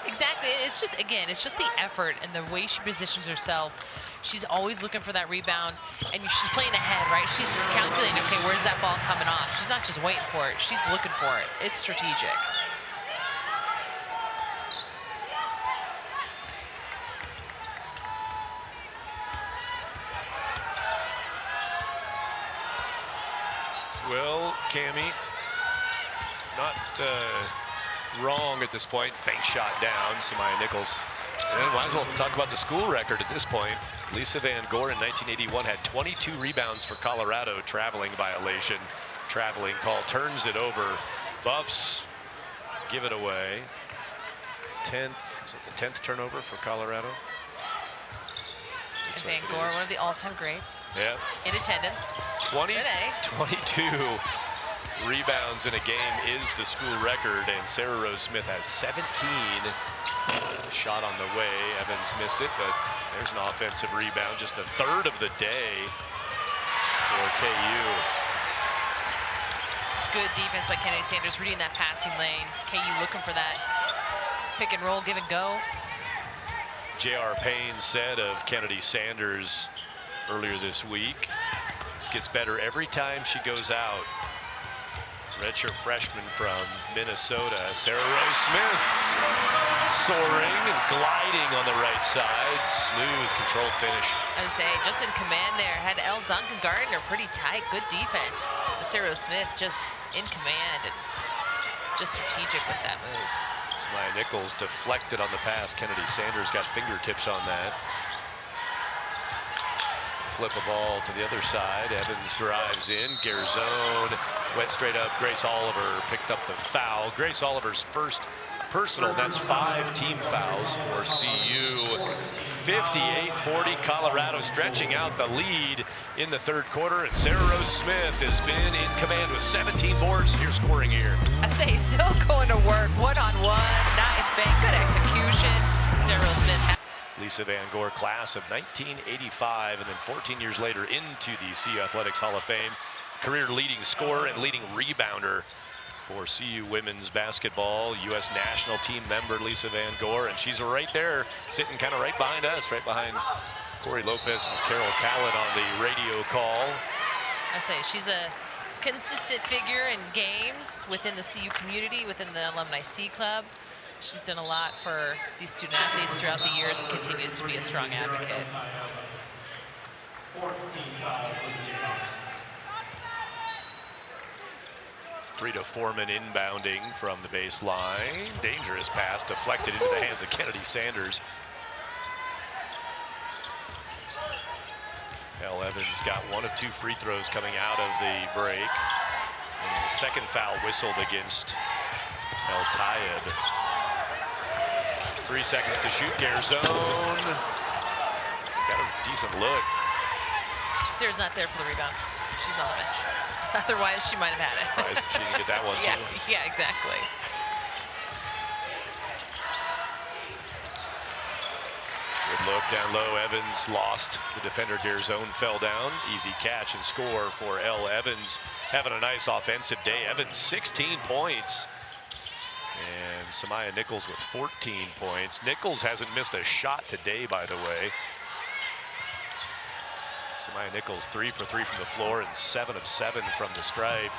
Exactly. It's just, again, it's just the effort and the way she positions herself. She's always looking for that rebound, and she's playing ahead, right? She's calculating, okay, where's that ball coming off? She's not just waiting for it. She's looking for it. It's strategic. Well, Cammie, not wrong at this point. Bank shot down, Samaya Nichols. And might as well talk about the school record at this point. Lisa Van Gore in 1981 had 22 rebounds for Colorado. Traveling violation. Traveling call turns it over. Buffs give it away. 10th, is it the 10th turnover for Colorado? And Van Gore, one of the all-time greats. Yeah. In attendance. 22 rebounds in a game is the school record, and Sarah Rose Smith has 17. Shot on the way. Evans missed it, but there's an offensive rebound. Just the 3rd of the day for KU. Good defense by Kennedy Sanders, reading that passing lane. KU looking for that pick and roll, give and go. J.R. Payne said of Kennedy Sanders earlier this week, this gets better every time she goes out. Redshirt freshman from Minnesota, Sarah Rose Smith, soaring and gliding on the right side. Smooth, controlled finish. I would say, just in command there. Had Elle Duncan guarding her pretty tight. Good defense. But Sarah Rose Smith just in command and just strategic with that move. Samaya Nichols deflected on the pass. Kennedy Sanders got fingertips on that. Flip a ball to the other side. Evans drives in. Garzone went straight up. Grace Oliver picked up the foul. Grace Oliver's first personal. That's 5 team fouls for CU. 58-40. Colorado stretching out the lead in the 3rd quarter. And Sarah Rose Smith has been in command with 17 boards. Here's scoring here. I say still going to work. 1-on-1. Nice bank. Good execution. Sarah Rose Smith. Lisa Van Gore, class of 1985, and then 14 years later into the CU Athletics Hall of Fame. Career leading scorer and leading rebounder for CU women's basketball, U.S. national team member Lisa Van Gore, and she's right there, sitting kind of right behind us, right behind Corey Lopez and Carol Callan on the radio call. I say she's a consistent figure in games within the CU community, within the Alumni C Club. She's done a lot for these student athletes throughout the years and continues to be a strong advocate. 14 foul for the Jayhawks. Frida Foreman inbounding from the baseline. Dangerous pass deflected into the hands of Kennedy Sanders. Elle Evans got one of 2 free throws coming out of the break. And the second foul whistled against El Tayeb. 3 seconds to shoot. Garzone got a decent look. Sarah's not there for the rebound. She's on the bench. Otherwise, she might have had it. Surprised she didn't get that one, yeah, too. yeah, exactly. Good look down low. Evans lost the defender. Garzone fell down. Easy catch and score for Elle Evans. Having a nice offensive day. Evans 16 points. And Samaya Nichols with 14 points. Nichols hasn't missed a shot today, by the way. Samaya Nichols 3 for 3 from the floor and 7 of 7 from the stripe.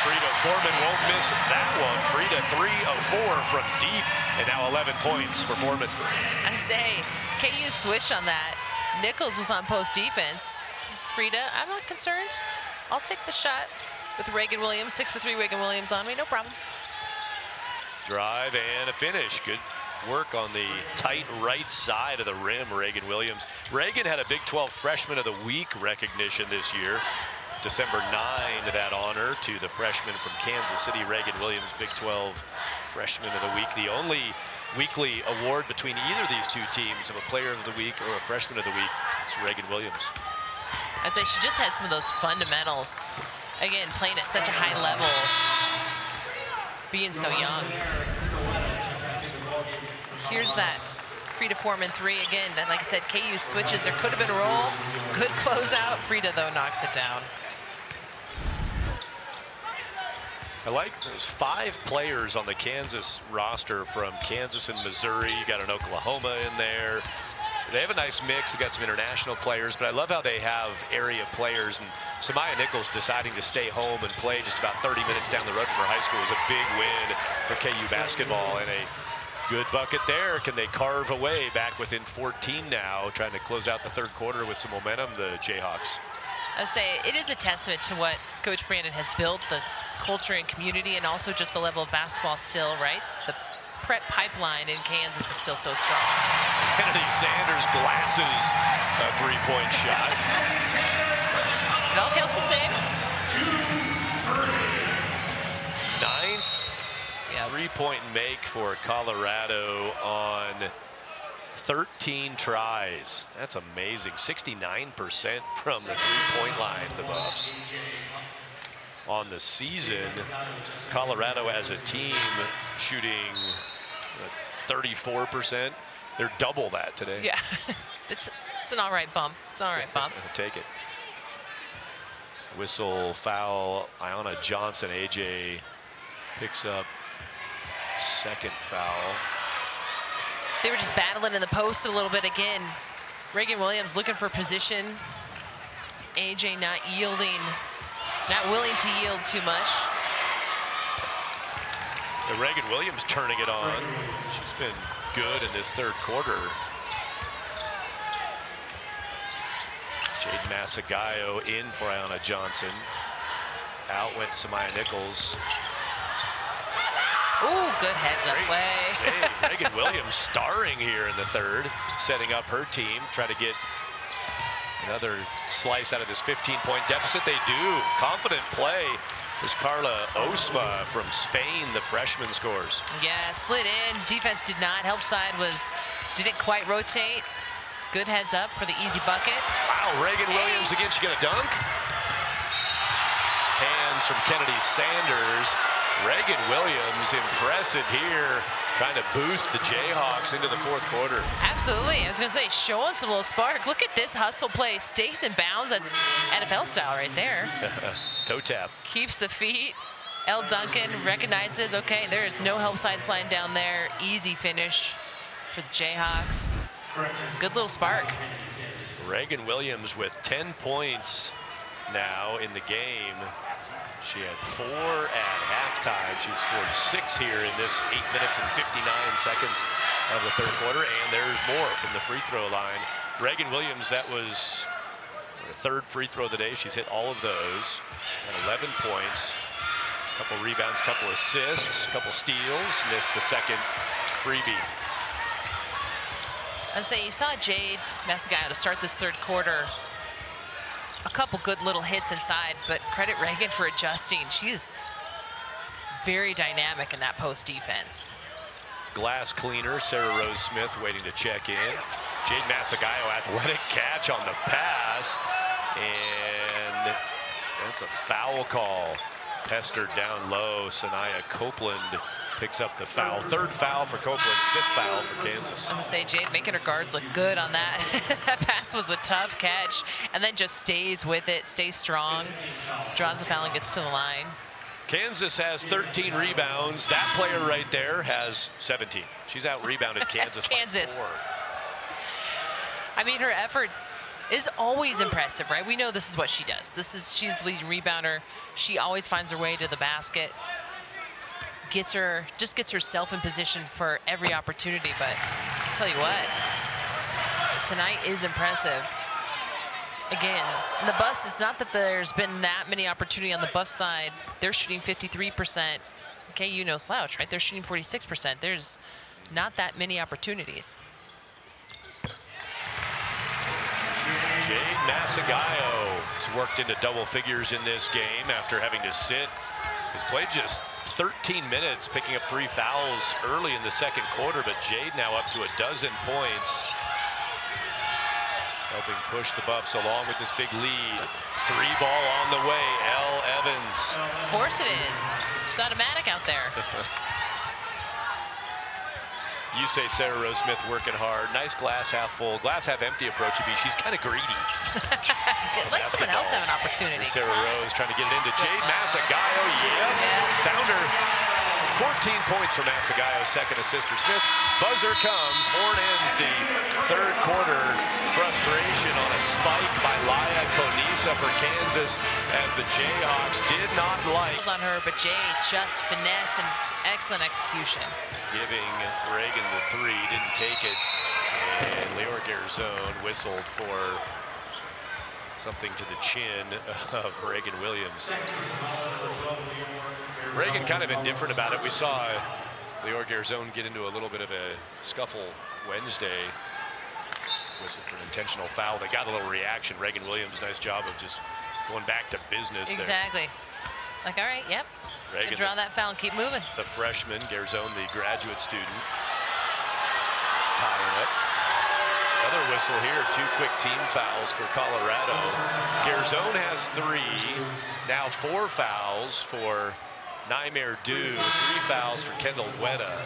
Frida Foreman won't miss that one. Frida 3 of 4 from deep, and now 11 points for Foreman. I say, KU switched on that. Nichols was on post defense. Frida, I'm not concerned. I'll take the shot with Reagan Williams. 6 for 3 Reagan Williams on me, no problem. Drive and a finish. Good work on the tight right side of the rim, Reagan Williams. Reagan had a Big 12 Freshman of the Week recognition this year. December 9, that honor to the freshman from Kansas City, Reagan Williams, Big 12 Freshman of the Week. The only weekly award between either of these two teams of a Player of the Week or a Freshman of the Week. It's Reagan Williams. I'd say she just has some of those fundamentals. Again, playing at such a high level, being so young. Here's that Frida Foreman 3 again. Like I said, KU switches. There could have been a roll. Good closeout. Frida, though, knocks it down. I like there's 5 players on the Kansas roster from Kansas and Missouri. You got an Oklahoma in there. They have a nice mix. They got some international players, but I love how they have area players. And Samaya Nichols deciding to stay home and play just about 30 minutes down the road from her high school is a big win for KU basketball, and a good bucket there. Can they carve away back within 14 now, trying to close out the third quarter with some momentum, the Jayhawks? I say it is a testament to what Coach Brandon has built, the culture and community, and also just the level of basketball still, right? The prep pipeline in Kansas is still so strong. Kennedy Sanders glasses a 3-point shot. It all counts the same. 9th 3-point make for Colorado on 13 tries. That's amazing. 69% from the 3-point line, the Buffs. On the season, Colorado as a team shooting 34%. They're double that today. Yeah, it's an all right bump. It's an all right bump. Take it. Whistle, foul, Ayanna Johnson. AJ picks up second foul. They were just battling in the post a little bit again. Reagan Williams looking for position. AJ not yielding, not willing to yield too much. And Reagan Williams turning it on. She's been good in this third quarter. Jade Masagayo in for Ayanna Johnson. Out went Samaya Nichols. Ooh, good heads-up play. Save. Reagan Williams starring here in the third, setting up her team, try to get another slice out of this 15-point deficit. They do. Confident play as Carla Osma from Spain, the freshman, scores. Yeah, slid in. Defense did not. Help side didn't quite rotate. Good heads up for the easy bucket. Wow, Reagan Williams again. She got a dunk. Hands from Kennedy Sanders. Reagan Williams impressive here, trying to boost the Jayhawks into the fourth quarter. Absolutely. I was going to say, showing some little spark. Look at this hustle play. Stays in bounds. That's NFL style right there. Toe tap. Keeps the feet. L. Duncan recognizes, okay, there is no help side slide down there. Easy finish for the Jayhawks. Good little spark. Reagan Williams with 10 points now in the game. She had 4 at halftime. She scored 6 here in this 8 minutes and 59 seconds of the third quarter. And there's more from the free throw line. Reagan Williams, that was her 3rd free throw of the day. She's hit all of those. At 11 points. Couple rebounds, couple assists, couple steals. Missed the second freebie. I'd say you saw Jade Masagayo to start this third quarter. A couple good little hits inside, but credit Reagan for adjusting. She's very dynamic in that post defense. Glass cleaner, Sarah Rose Smith waiting to check in. Jade Masagayo, athletic catch on the pass. And that's a foul call. Pestered down low. Sanaya Copeland picks up the foul. 3rd foul for Copeland, 5th foul for Kansas. As I say, Jade making her guards look good on that. That pass was a tough catch, and then just stays with it, stays strong, draws the foul and gets to the line. Kansas has 13 rebounds. That player right there has 17. She's out-rebounded Kansas by 4. I mean, her effort is always impressive, right? We know this is what she does. She's the leading rebounder. She always finds her way to the basket. Just gets herself in position for every opportunity. But I'll tell you what, tonight is impressive. Again, the Buffs, it's not that there's been that many opportunity on the Buff side. They're shooting 53%. Okay, you know slouch, right? They're shooting 46%. There's not that many opportunities. Jade Masagayo has worked into double figures in this game after having to sit. He's played just 13 minutes, picking up 3 fouls early in the second quarter, but Jade now up to 12 points. Helping push the Buffs along with this big lead. 3 ball on the way, Elle Evans. Of course it is. It's automatic out there. You say Sarah Rose Smith working hard. Nice glass half full, glass half empty approach would be. She's kind of greedy. Let someone else have an opportunity. Sarah Rose trying to get it into Jade Masagayo. Yeah, found her. 14 points for Masagayo, 2nd assist for Smith. Buzzer comes. Horn ends the third quarter. Frustration on a spike by Laya Conisa for Kansas as the Jayhawks did not like. On her, but Jade just finesse and excellent execution. Giving Reagan the 3, didn't take it. And Leor Garzone whistled for something to the chin of Reagan Williams. Reagan kind of indifferent about it. We saw Leor Garzone get into a little bit of a scuffle Wednesday. Whistled for an intentional foul. They got a little reaction. Reagan Williams, nice job of just going back to business exactly. There. Like, all right, yep. Reagan, draw that foul and keep moving. The freshman, Garzone, the graduate student. Tying up. Another whistle here, 2 quick team fouls for Colorado. Garzone has 3, now 4 fouls for Naimer Du, 3 fouls for Kendall Weta.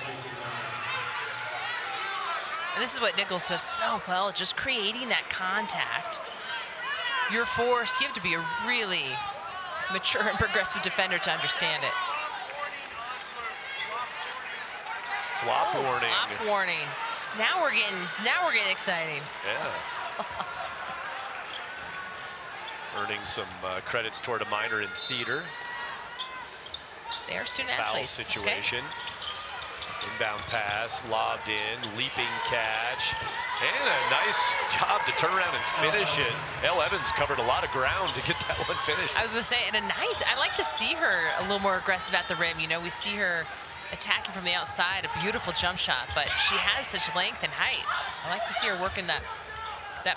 And this is what Nichols does so well, just creating that contact. You're forced, you have to be a really mature and progressive defender to understand it. Flop warning. Flop warning. Now we're getting exciting. Yeah. Earning some credits toward a minor in theater. They are student Foul athletes. situation. Okay. Inbound pass, lobbed in, leaping catch, and a nice job to turn around and finish it. Elle Evans covered a lot of ground to get that one finished. I was gonna say, and I like to see her a little more aggressive at the rim. You know, we see her attacking from the outside, a beautiful jump shot, but she has such length and height. I like to see her working that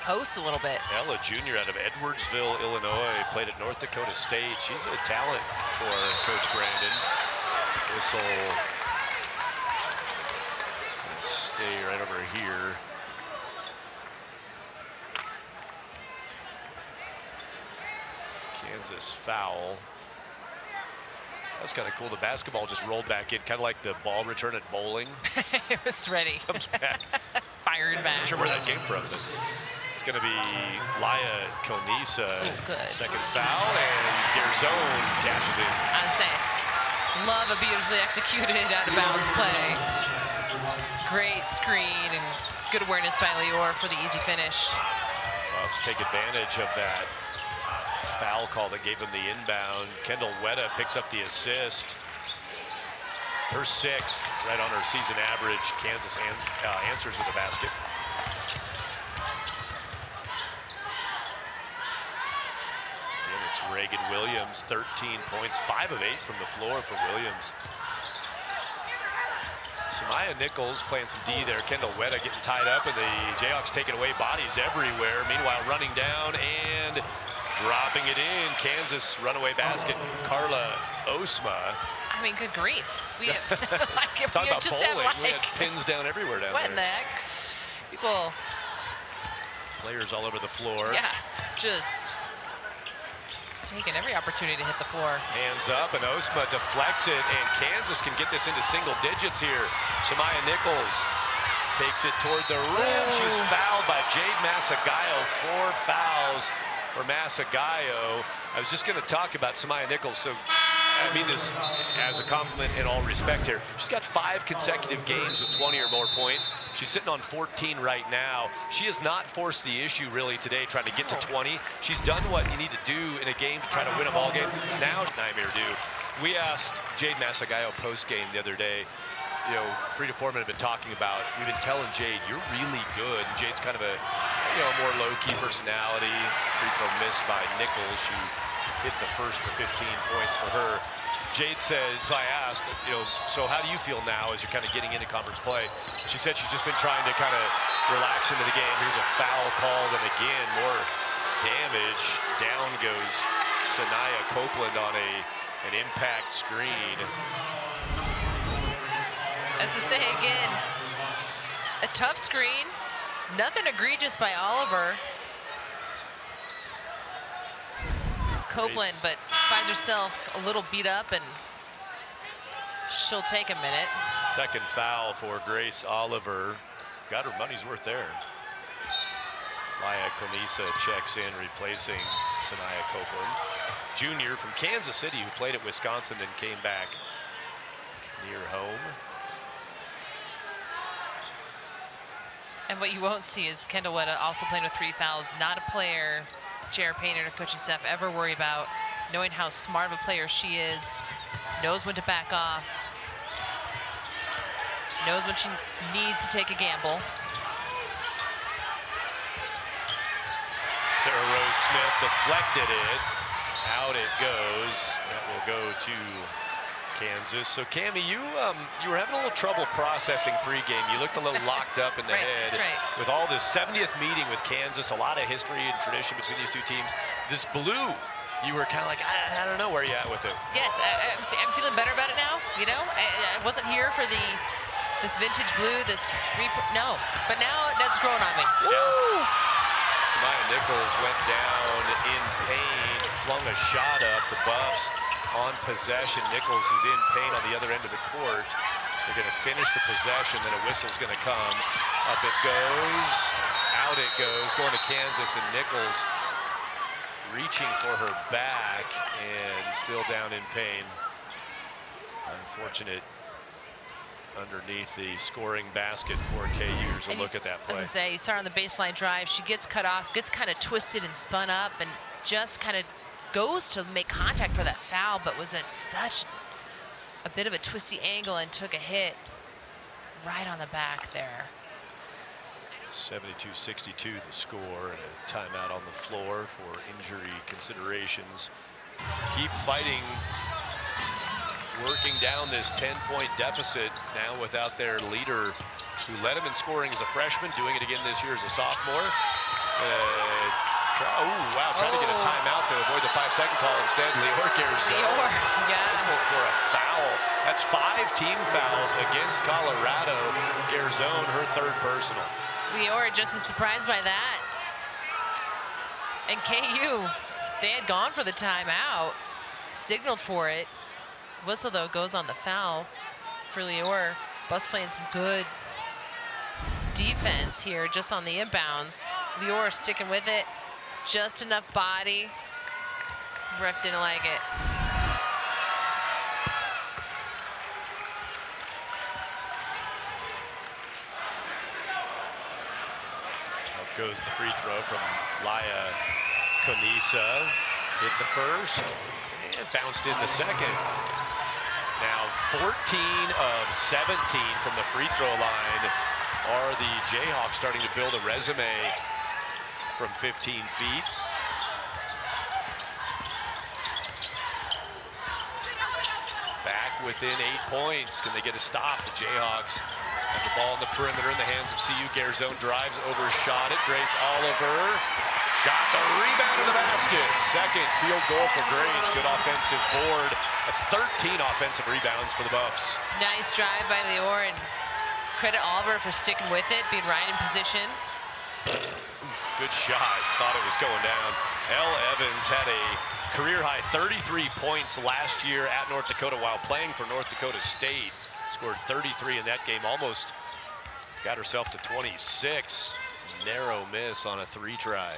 post a little bit. Ella Jr. out of Edwardsville, Illinois, played at North Dakota State. She's a talent for Coach Brandon. Whistle. Let's stay right over here. Kansas foul. That was kind of cool. The basketball just rolled back in, kind of like the ball return at bowling. It was ready. Comes back. Fired back. Not sure where that came from. It's going to be Laya Conisa. Good. Second foul, and Garzone cashes in. I would say, Love a beautifully executed out-of-bounds play. Great screen and good awareness by Lior for the easy finish. Buffs take advantage of that foul call that gave him the inbound. Kendall Wetta picks up the assist. Her 6th, right on her season average. Kansas answers with a basket. Again, it's Reagan Williams, 13 points, 5 of 8 from the floor for Williams. Samaya Nichols playing some D there. Kendall Wetta getting tied up, and the Jayhawks taking away bodies everywhere. Meanwhile, running down and dropping it in. Kansas runaway basket. Carla Osma. I mean, good grief. We have, like, Talk we about just bowling. have, like, We had pins down everywhere down what there. in the heck? People, Players all over the floor. yeah, just taking every opportunity to hit the floor. Hands up, and Osma deflects it, and Kansas can get this into single digits here. Samaya Nichols takes it toward the rim. She's fouled by Jade Masagayo. 4 fouls for Masagayo. I was just going to talk about Samaya Nichols, so I mean this as a compliment in all respect here. She's got 5 consecutive games with 20 or more points. She's sitting on 14 right now. She has not forced the issue really today trying to get to 20. She's done what you need to do in a game to try to win a ball game. Now, nightmare do. We asked Jade Masagayo post-game the other day, you know, Frida Foreman had been talking about, we've been telling Jade, you're really good. And Jade's kind of a, you know, more low-key personality. Free throw missed by Nichols. She hit the first for 15 points for her. Jade said, so I asked, you know, so how do you feel now as you're kind of getting into conference play? She said she's just been trying to kind of relax into the game. Here's a foul called, and again, more damage. Down goes Sanaya Copeland on an impact screen. As I say again, a tough screen, nothing egregious by Oliver. Copeland, but finds herself a little beat up, and she'll take a minute. Second foul for Grace Oliver. Got her money's worth there. Laya Comisa checks in, replacing Sanaya Copeland. Junior from Kansas City who played at Wisconsin and came back near home. And what you won't see is Kendall Wetta also playing with 3 fouls. Not a player J.R. Painter and her coaching staff ever worry about, knowing how smart of a player she is, knows when to back off, knows when she needs to take a gamble. Sarah Rose Smith deflected it. Out it goes. That will go to Kansas. So Cammie, you were having a little trouble processing pregame. You looked a little locked up in the head. That's right. With all this 70th meeting with Kansas, a lot of history and tradition between these two teams. This blue, you were kind of like, I don't know where you're at with it. Yes, I'm feeling better about it now. You know, I wasn't here for this vintage blue, no, but now that's growing on me. Yeah. Woo! Samaya Nichols went down in pain, flung a shot up. The Buffs on possession. Nichols is in pain on the other end of the court. They're going to finish the possession, then a whistle's going to come. Up it goes, out it goes, going to Kansas, and Nichols reaching for her back and still down in pain. Unfortunate underneath the scoring basket for KU. So look at that play. As I say, you start on the baseline drive, she gets cut off, gets kind of twisted and spun up, and just kind of goes to make contact for that foul, but was at such a bit of a twisty angle and took a hit right on the back there. 72-62 the score, and a timeout on the floor for injury considerations. Keep fighting, working down this 10-point deficit now without their leader, who led them in scoring as a freshman, doing it again this year as a sophomore. Trying to get a timeout to avoid the 5-second call. Instead, Lior Gerson whistled for a foul. That's 5 team fouls against Colorado. Gerson, her 3rd personal. Lior just as surprised by that. And KU, they had gone for the timeout, signaled for it. Whistle, though, goes on the foul for Lior. Buffs playing some good defense here just on the inbounds. Lior sticking with it. Just enough body. Ref didn't like it. goes the free throw from Laya Konisa. Hit the first and bounced in the second. Now 14 of 17 from the free throw line are the Jayhawks starting to build a resume from 15 feet. Back within 8 points. Can they get a stop? The Jayhawks have the ball in the perimeter in the hands of CU. Garzone drives, overshot it. Grace Oliver got the rebound in the basket. Second field goal for Grace. Good offensive board. That's 13 offensive rebounds for the Buffs. Nice drive by Lior, and credit Oliver for sticking with it, being right in position. Good shot. Thought it was going down. Elle Evans had a career-high 33 points last year at North Dakota while playing for North Dakota State. Scored 33 in that game. Almost got herself to 26. Narrow miss on a 3 try.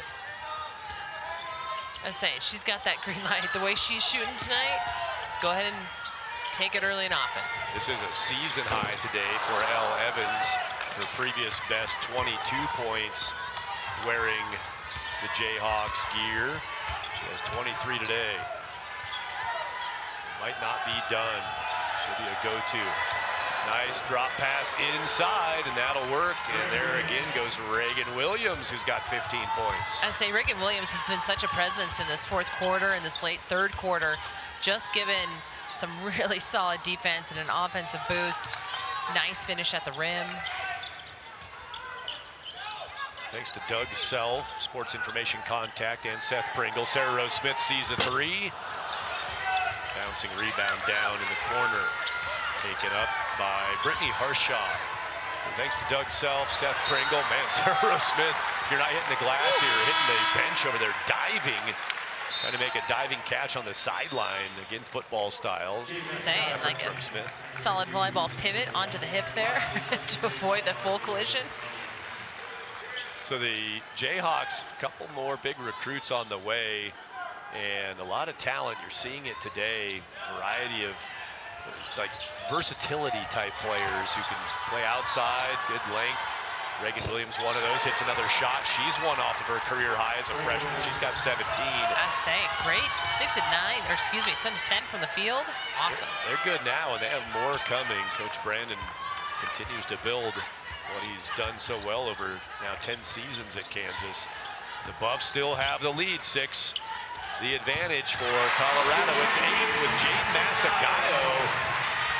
I say, she's got that green light. The way she's shooting tonight, go ahead and take it early and often. This is a season high today for Elle Evans. Her previous best 22 points wearing the Jayhawks gear. She has 23 today. Might not be done. She'll be a go-to. Nice drop pass inside, and that'll work. And there again goes Reagan Williams, who's got 15 points. I say Reagan Williams has been such a presence in this fourth quarter and this late third quarter, just given some really solid defense and an offensive boost. Nice finish at the rim. Thanks to Doug Self, Sports Information Contact, and Seth Pringle. Sarah Rose Smith sees a 3. Bouncing rebound down in the corner. Taken up by Brittany Harshaw. And thanks to Doug Self, Seth Pringle. Man, Sarah Rose Smith, if you're not hitting the glass here, hitting the bench over there, diving. Trying to make a diving catch on the sideline. Again, football style. Saying like a Smith. Solid volleyball pivot onto the hip there to avoid the full collision. So the Jayhawks, a couple more big recruits on the way, and a lot of talent. You're seeing it today. Variety of like versatility type players who can play outside, good length. Reagan Williams, one of those, hits another shot. She's one off of her career high as a freshman. She's got 17. I say, great 6 of 9, or excuse me, 7 of 10 from the field. Awesome. They're good now, and they have more coming. Coach Brandon continues to build what he's done so well over now 10 seasons at Kansas. The Buffs still have the lead, 6. The advantage for Colorado. It's 8 with Jade Masagayo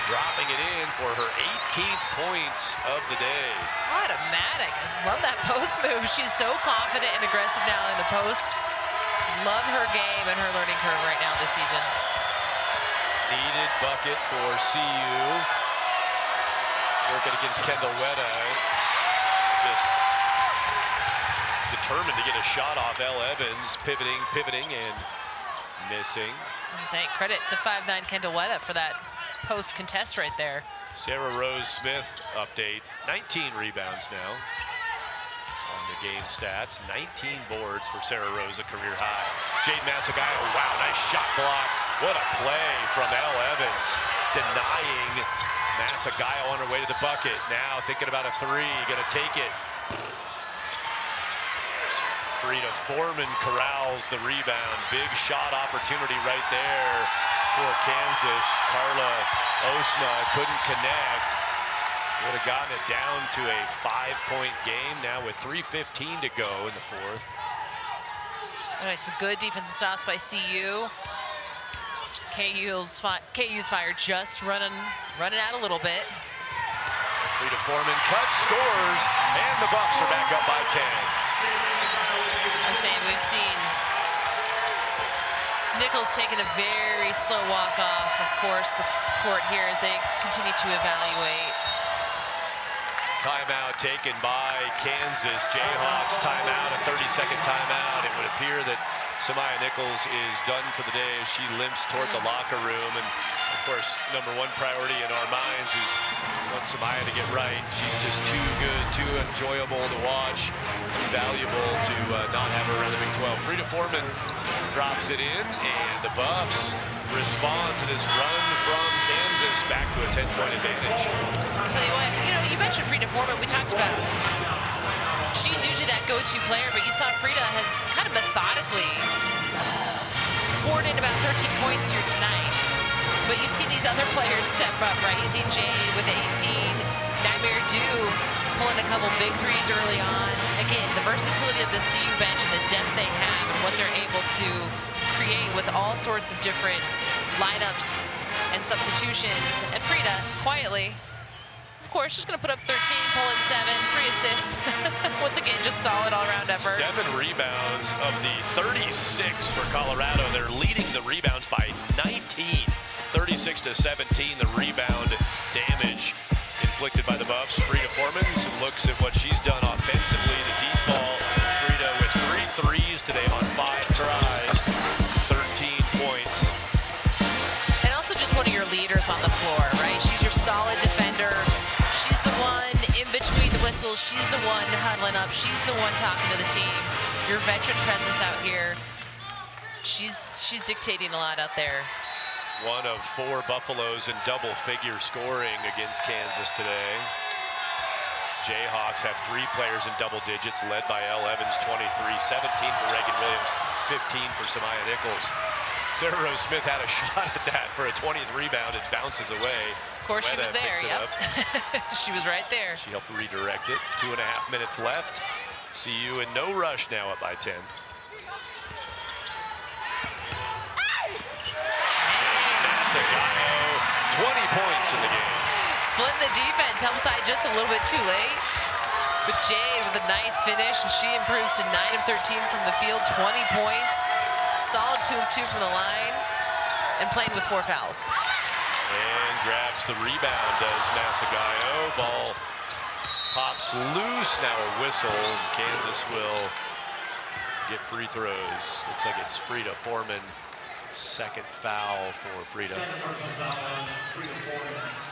dropping it in for her 18th points of the day. Automatic. I just love that post move. She's so confident and aggressive now in the post. Love her game and her learning curve right now this season. Needed bucket for CU. Working against Kendall Wetta. Just determined to get a shot off. Elle Evans pivoting and missing. Say, credit the 5'9" Kendall Wetta for that post contest right there. Sarah Rose Smith update. 19 rebounds now on the game stats. 19 boards for Sarah Rose, a career high. Jade Masagayo, wow, nice shot block. What a play from Elle Evans, denying Masagayo on her way to the bucket. Now thinking about a 3, gonna take it. Frida Foreman corrals the rebound. Big shot opportunity right there for Kansas. Carla Osma couldn't connect. Would have gotten it down to a 5-point game now with 3:15 to go in the fourth. All right, some good defensive stops by CU. KU's fire just running out a little bit. Frida Foreman cuts, scores, and the Buffs are back up by 10. I'm saying we've seen Nichols taking a very slow walk off, of course, the court here as they continue to evaluate. Timeout taken by Kansas. Jayhawks timeout, a 30-second timeout. It would appear that Samaya Nichols is done for the day as she limps toward the locker room. And of course, number one priority in our minds is we want Samaya to get right. She's just too good, too enjoyable to watch, too valuable to not have her around the Big 12. Frida Foreman drops it in, and the Buffs respond to this run from Kansas back to a 10-point advantage. I'll tell you what, you mentioned Frida Foreman. We talked about she's usually that go-to player, but you saw Frida has kind of methodically poured in about 13 points here tonight. But you've seen these other players step up, right? You've seen Jade with 18, Nightmare Dew pulling a couple big threes early on. Again, the versatility of the CU bench and the depth they have and what they're able to create with all sorts of different lineups and substitutions. And Frida, quietly, of course, she's going to put up 13, pulling 7, 3 assists. Once again, just solid all-around effort. 7 rebounds of the 36 for Colorado. They're leading the rebounds by 19. 36-17, the rebound damage inflicted by the Buffs. Frida Formans looks at what she's done offensively. The deep ball, Frida with 3 threes today on 5 tries, 13 points. And also just one of your leaders on the floor, right? She's your solid defender. She's the one in between the whistles. She's the one huddling up. She's the one talking to the team. Your veteran presence out here. She's dictating a lot out there. One of 4 Buffaloes in double-figure scoring against Kansas today. Jayhawks have 3 players in double digits, led by Elle Evans, 23, 17 for Reagan Williams, 15 for Samaya Nichols. Sarah Rose Smith had a shot at that for a 20th rebound. It bounces away. Of course, she was there, yep. She was right there. She helped redirect it. 2.5 minutes left. CU in no rush now, up by 10. Masagayo, 20 points in the game. Splitting the defense, help side just a little bit too late. But Jade with a nice finish, and she improves to 9 of 13 from the field, 20 points. Solid 2 of 2 from the line, and playing with 4 fouls. And grabs the rebound, does Masagayo. Ball pops loose, now a whistle. Kansas will get free throws. Looks like it's Frida Foreman. Second foul for Frida.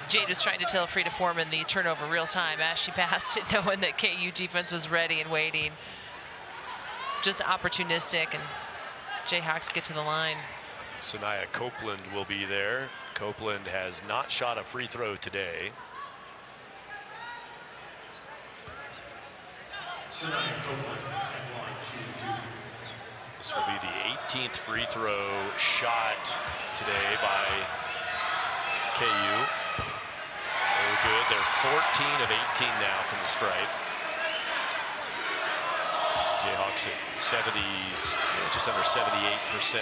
Jade was trying to tell Frida Foreman the turnover real time as she passed it, knowing that KU defense was ready and waiting. Just opportunistic, and Jayhawks get to the line. Sanaya Copeland will be there. Copeland has not shot a free throw today. This will be the 18th free throw shot today by KU. Very good. They're 14 of 18 now from the stripe. Jayhawks at 70, just under 78%.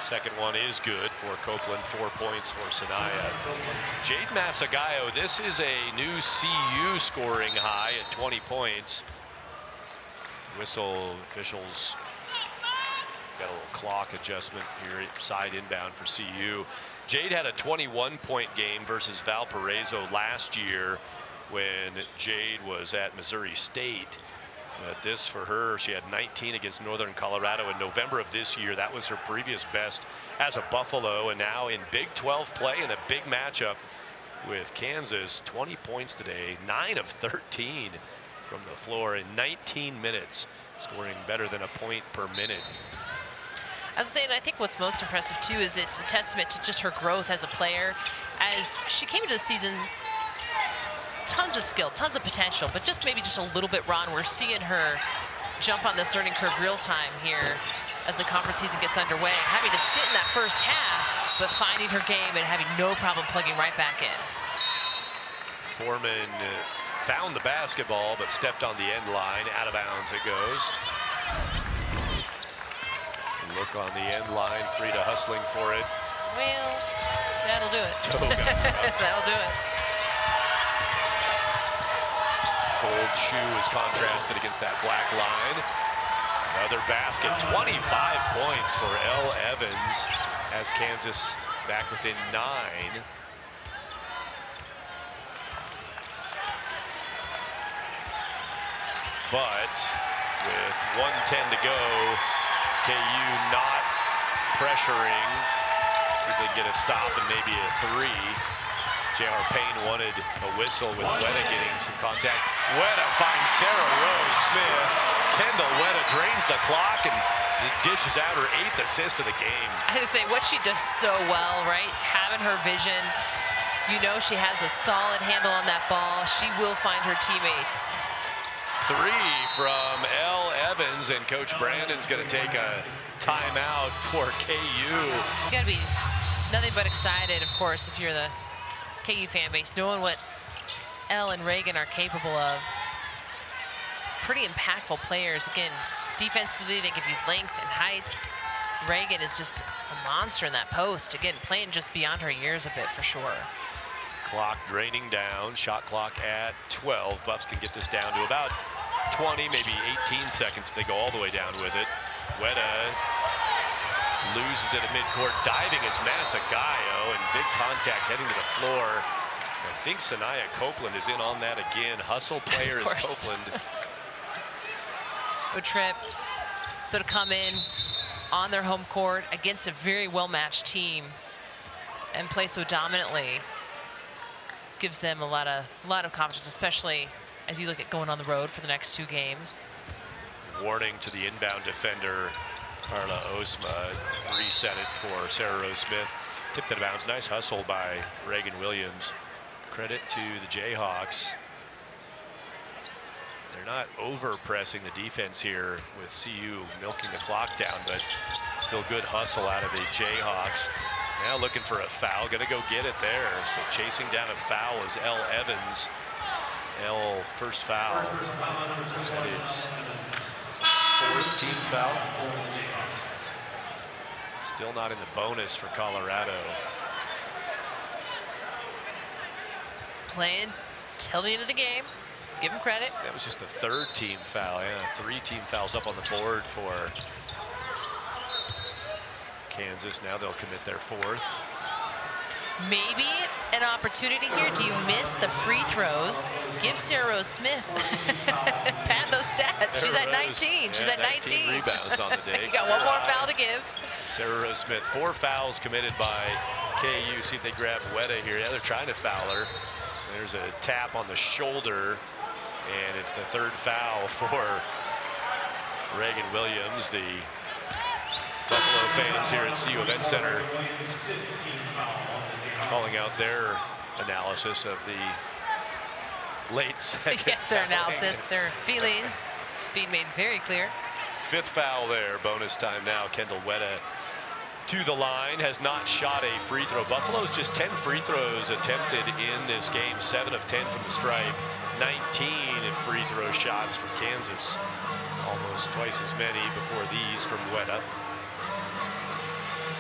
Second one is good for Copeland. 4 points for Sanaya. Jade Masagayo, this is a new CU scoring high at 20 points. Whistle officials got a little clock adjustment here, side inbound for CU. Jade had a 21-point game versus Valparaiso last year when Jade was at Missouri State. But this for her, she had 19 against Northern Colorado in November of this year. That was her previous best as a Buffalo, and now in Big 12 play in a big matchup with Kansas. 20 points today, 9 of 13 from the floor in 19 minutes, scoring better than a point per minute. I was saying, I think what's most impressive too is it's a testament to just her growth as a player. As she came into the season, tons of skill, tons of potential, but just maybe just a little bit raw. And we're seeing her jump on this learning curve real time here as the conference season gets underway, having to sit in that first half, but finding her game and having no problem plugging right back in. Foreman found the basketball, but stepped on the end line. Out of bounds it goes. Look on the end line, Frida hustling for it. Well, that'll do it. That'll do it. Gold shoe is contrasted against that black line. Another basket, 25 points for Elle Evans as Kansas back within 9. But with 1:10 to go, KU not pressuring. See if they can get a stop and maybe a 3. J.R. Payne wanted a whistle with Weta getting some contact. Weta finds Sarah Rose Smith. Kendall Weta drains the clock and dishes out her 8th assist of the game. I have to say, what she does so well, right? Having her vision, you know she has a solid handle on that ball. She will find her teammates. three from L. Evans, and Coach Brandon's going to take a timeout for KU. You got to be nothing but excited, of course, if you're the KU fan base, knowing what Elle and Reagan are capable of. Pretty impactful players. Again, defensively, they give you length and height. Reagan is just a monster in that post. Again, playing just beyond her years a bit for sure. Clock draining down, shot clock at 12. Buffs can get this down to about 20, maybe 18 seconds if they go all the way down with it. Weta loses it at midcourt. Diving is Masagayo, and big contact heading to the floor. I think Sanaya Copeland is in on that again. Hustle player is Copeland. Good trip. So to come in on their home court against a very well-matched team and play so dominantly gives them a lot of confidence, especially as you look at going on the road for the next 2 games. Warning to the inbound defender, Carla Osma. Reset it for Sarah Rose Smith. Tipped it out of bounds. Nice hustle by Reagan Williams. Credit to the Jayhawks. They're not over-pressing the defense here with CU milking the clock down, but still good hustle out of the Jayhawks. Now looking for a foul, gonna go get it there. So chasing down a foul is Elle Evans. Elle, first foul. That is 4th team foul. Still not in the bonus for Colorado. Playing till the end of the game. Give them credit. That was just the 3rd team foul. Yeah, 3 team fouls up on the board for Kansas. Now they'll commit their 4th. Maybe an opportunity here. Do you miss the free throws? Give Sarah Rose Smith. Pad those stats. She's at 19. She's at 19. Rebounds on the day. You got one more foul to give. Sarah Rose Smith, 4 fouls committed by KU. See if they grab Weta here. Yeah, they're trying to foul her. There's a tap on the shoulder, and it's the 3rd foul for Reagan Williams. The Buffalo fans here at CU Event Center calling out their analysis of the late second. Yes, their analysis, their feelings being made very clear. 5th foul there. Bonus time now. Kendall Weta to the line, has not shot a free throw. Buffalo's just 10 free throws attempted in this game, 7 of 10 from the stripe, 19 free throw shots from Kansas. Almost twice as many before these from Weta.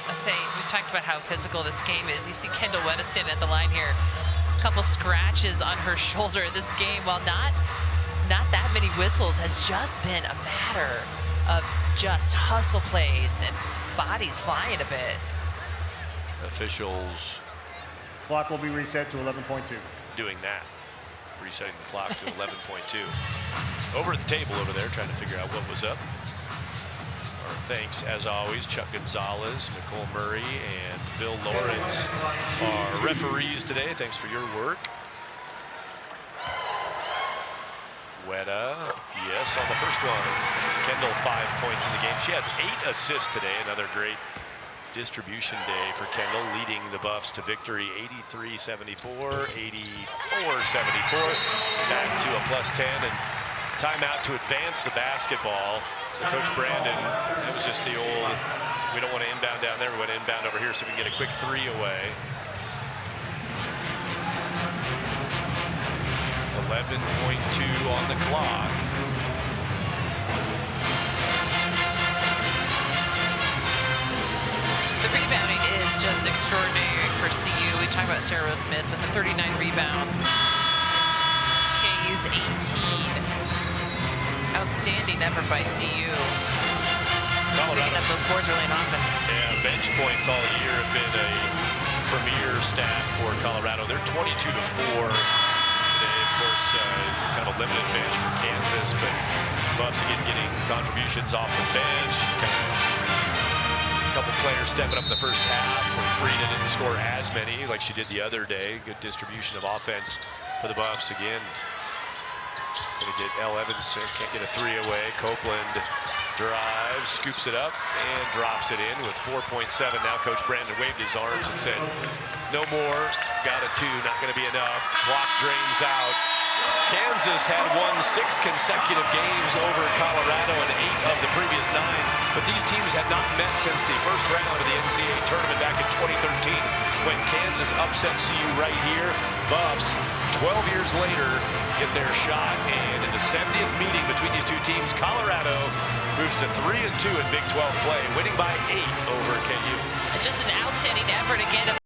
I say, we talked about how physical this game is. You see Kendall Weta standing at the line here. A couple scratches on her shoulder in this game. While not that many whistles, has just been a matter of just hustle plays and bodies flying a bit. Officials Clock will be reset to 11.2. doing that, resetting the clock to 11.2. Over at the table over there, trying to figure out what was up. Our thanks, as always, Chuck Gonzalez, Nicole Murray, and Bill Lawrence, our referees today. Thanks for your work. Weta, yes, on the first one. Kendall, 5 points in the game. She has 8 assists today. Another great distribution day for Kendall, leading the Buffs to victory 83-74, 84-74. Back to a +10, and timeout to advance the basketball. So Coach Brandon, that was just the old, we don't want to inbound down there, we want to inbound over here so we can get a quick 3 away. 11.2 on the clock. The rebounding is just extraordinary for CU. We talk about Sarah Rose Smith with the 39 rebounds. KU's 18. Outstanding effort by CU. Picking up those boards early and often. Yeah, bench points all year have been a premier stat for Colorado. They're 22-4. Of course, kind of a limited bench for Kansas, but Buffs again getting contributions off the bench. A couple players stepping up in the first half when Frida didn't score as many like she did the other day. Good distribution of offense for the Buffs again. Gonna get Elle Evans, can't get a 3 away. Copeland drives, scoops it up, and drops it in with 4.7. Now Coach Brandon waved his arms and said, no more, got a 2, not gonna be enough. Clock drains out. Kansas had won 6 consecutive games over Colorado and 8 of the previous 9, but these teams had not met since the first round of the NCAA tournament back in 2013 when Kansas upset CU right here. Buffs, 12 years later, get their shot, and in the 70th meeting between these two teams, Colorado moves to 3-2 in Big 12 play, winning by 8 over KU. And just an outstanding effort again of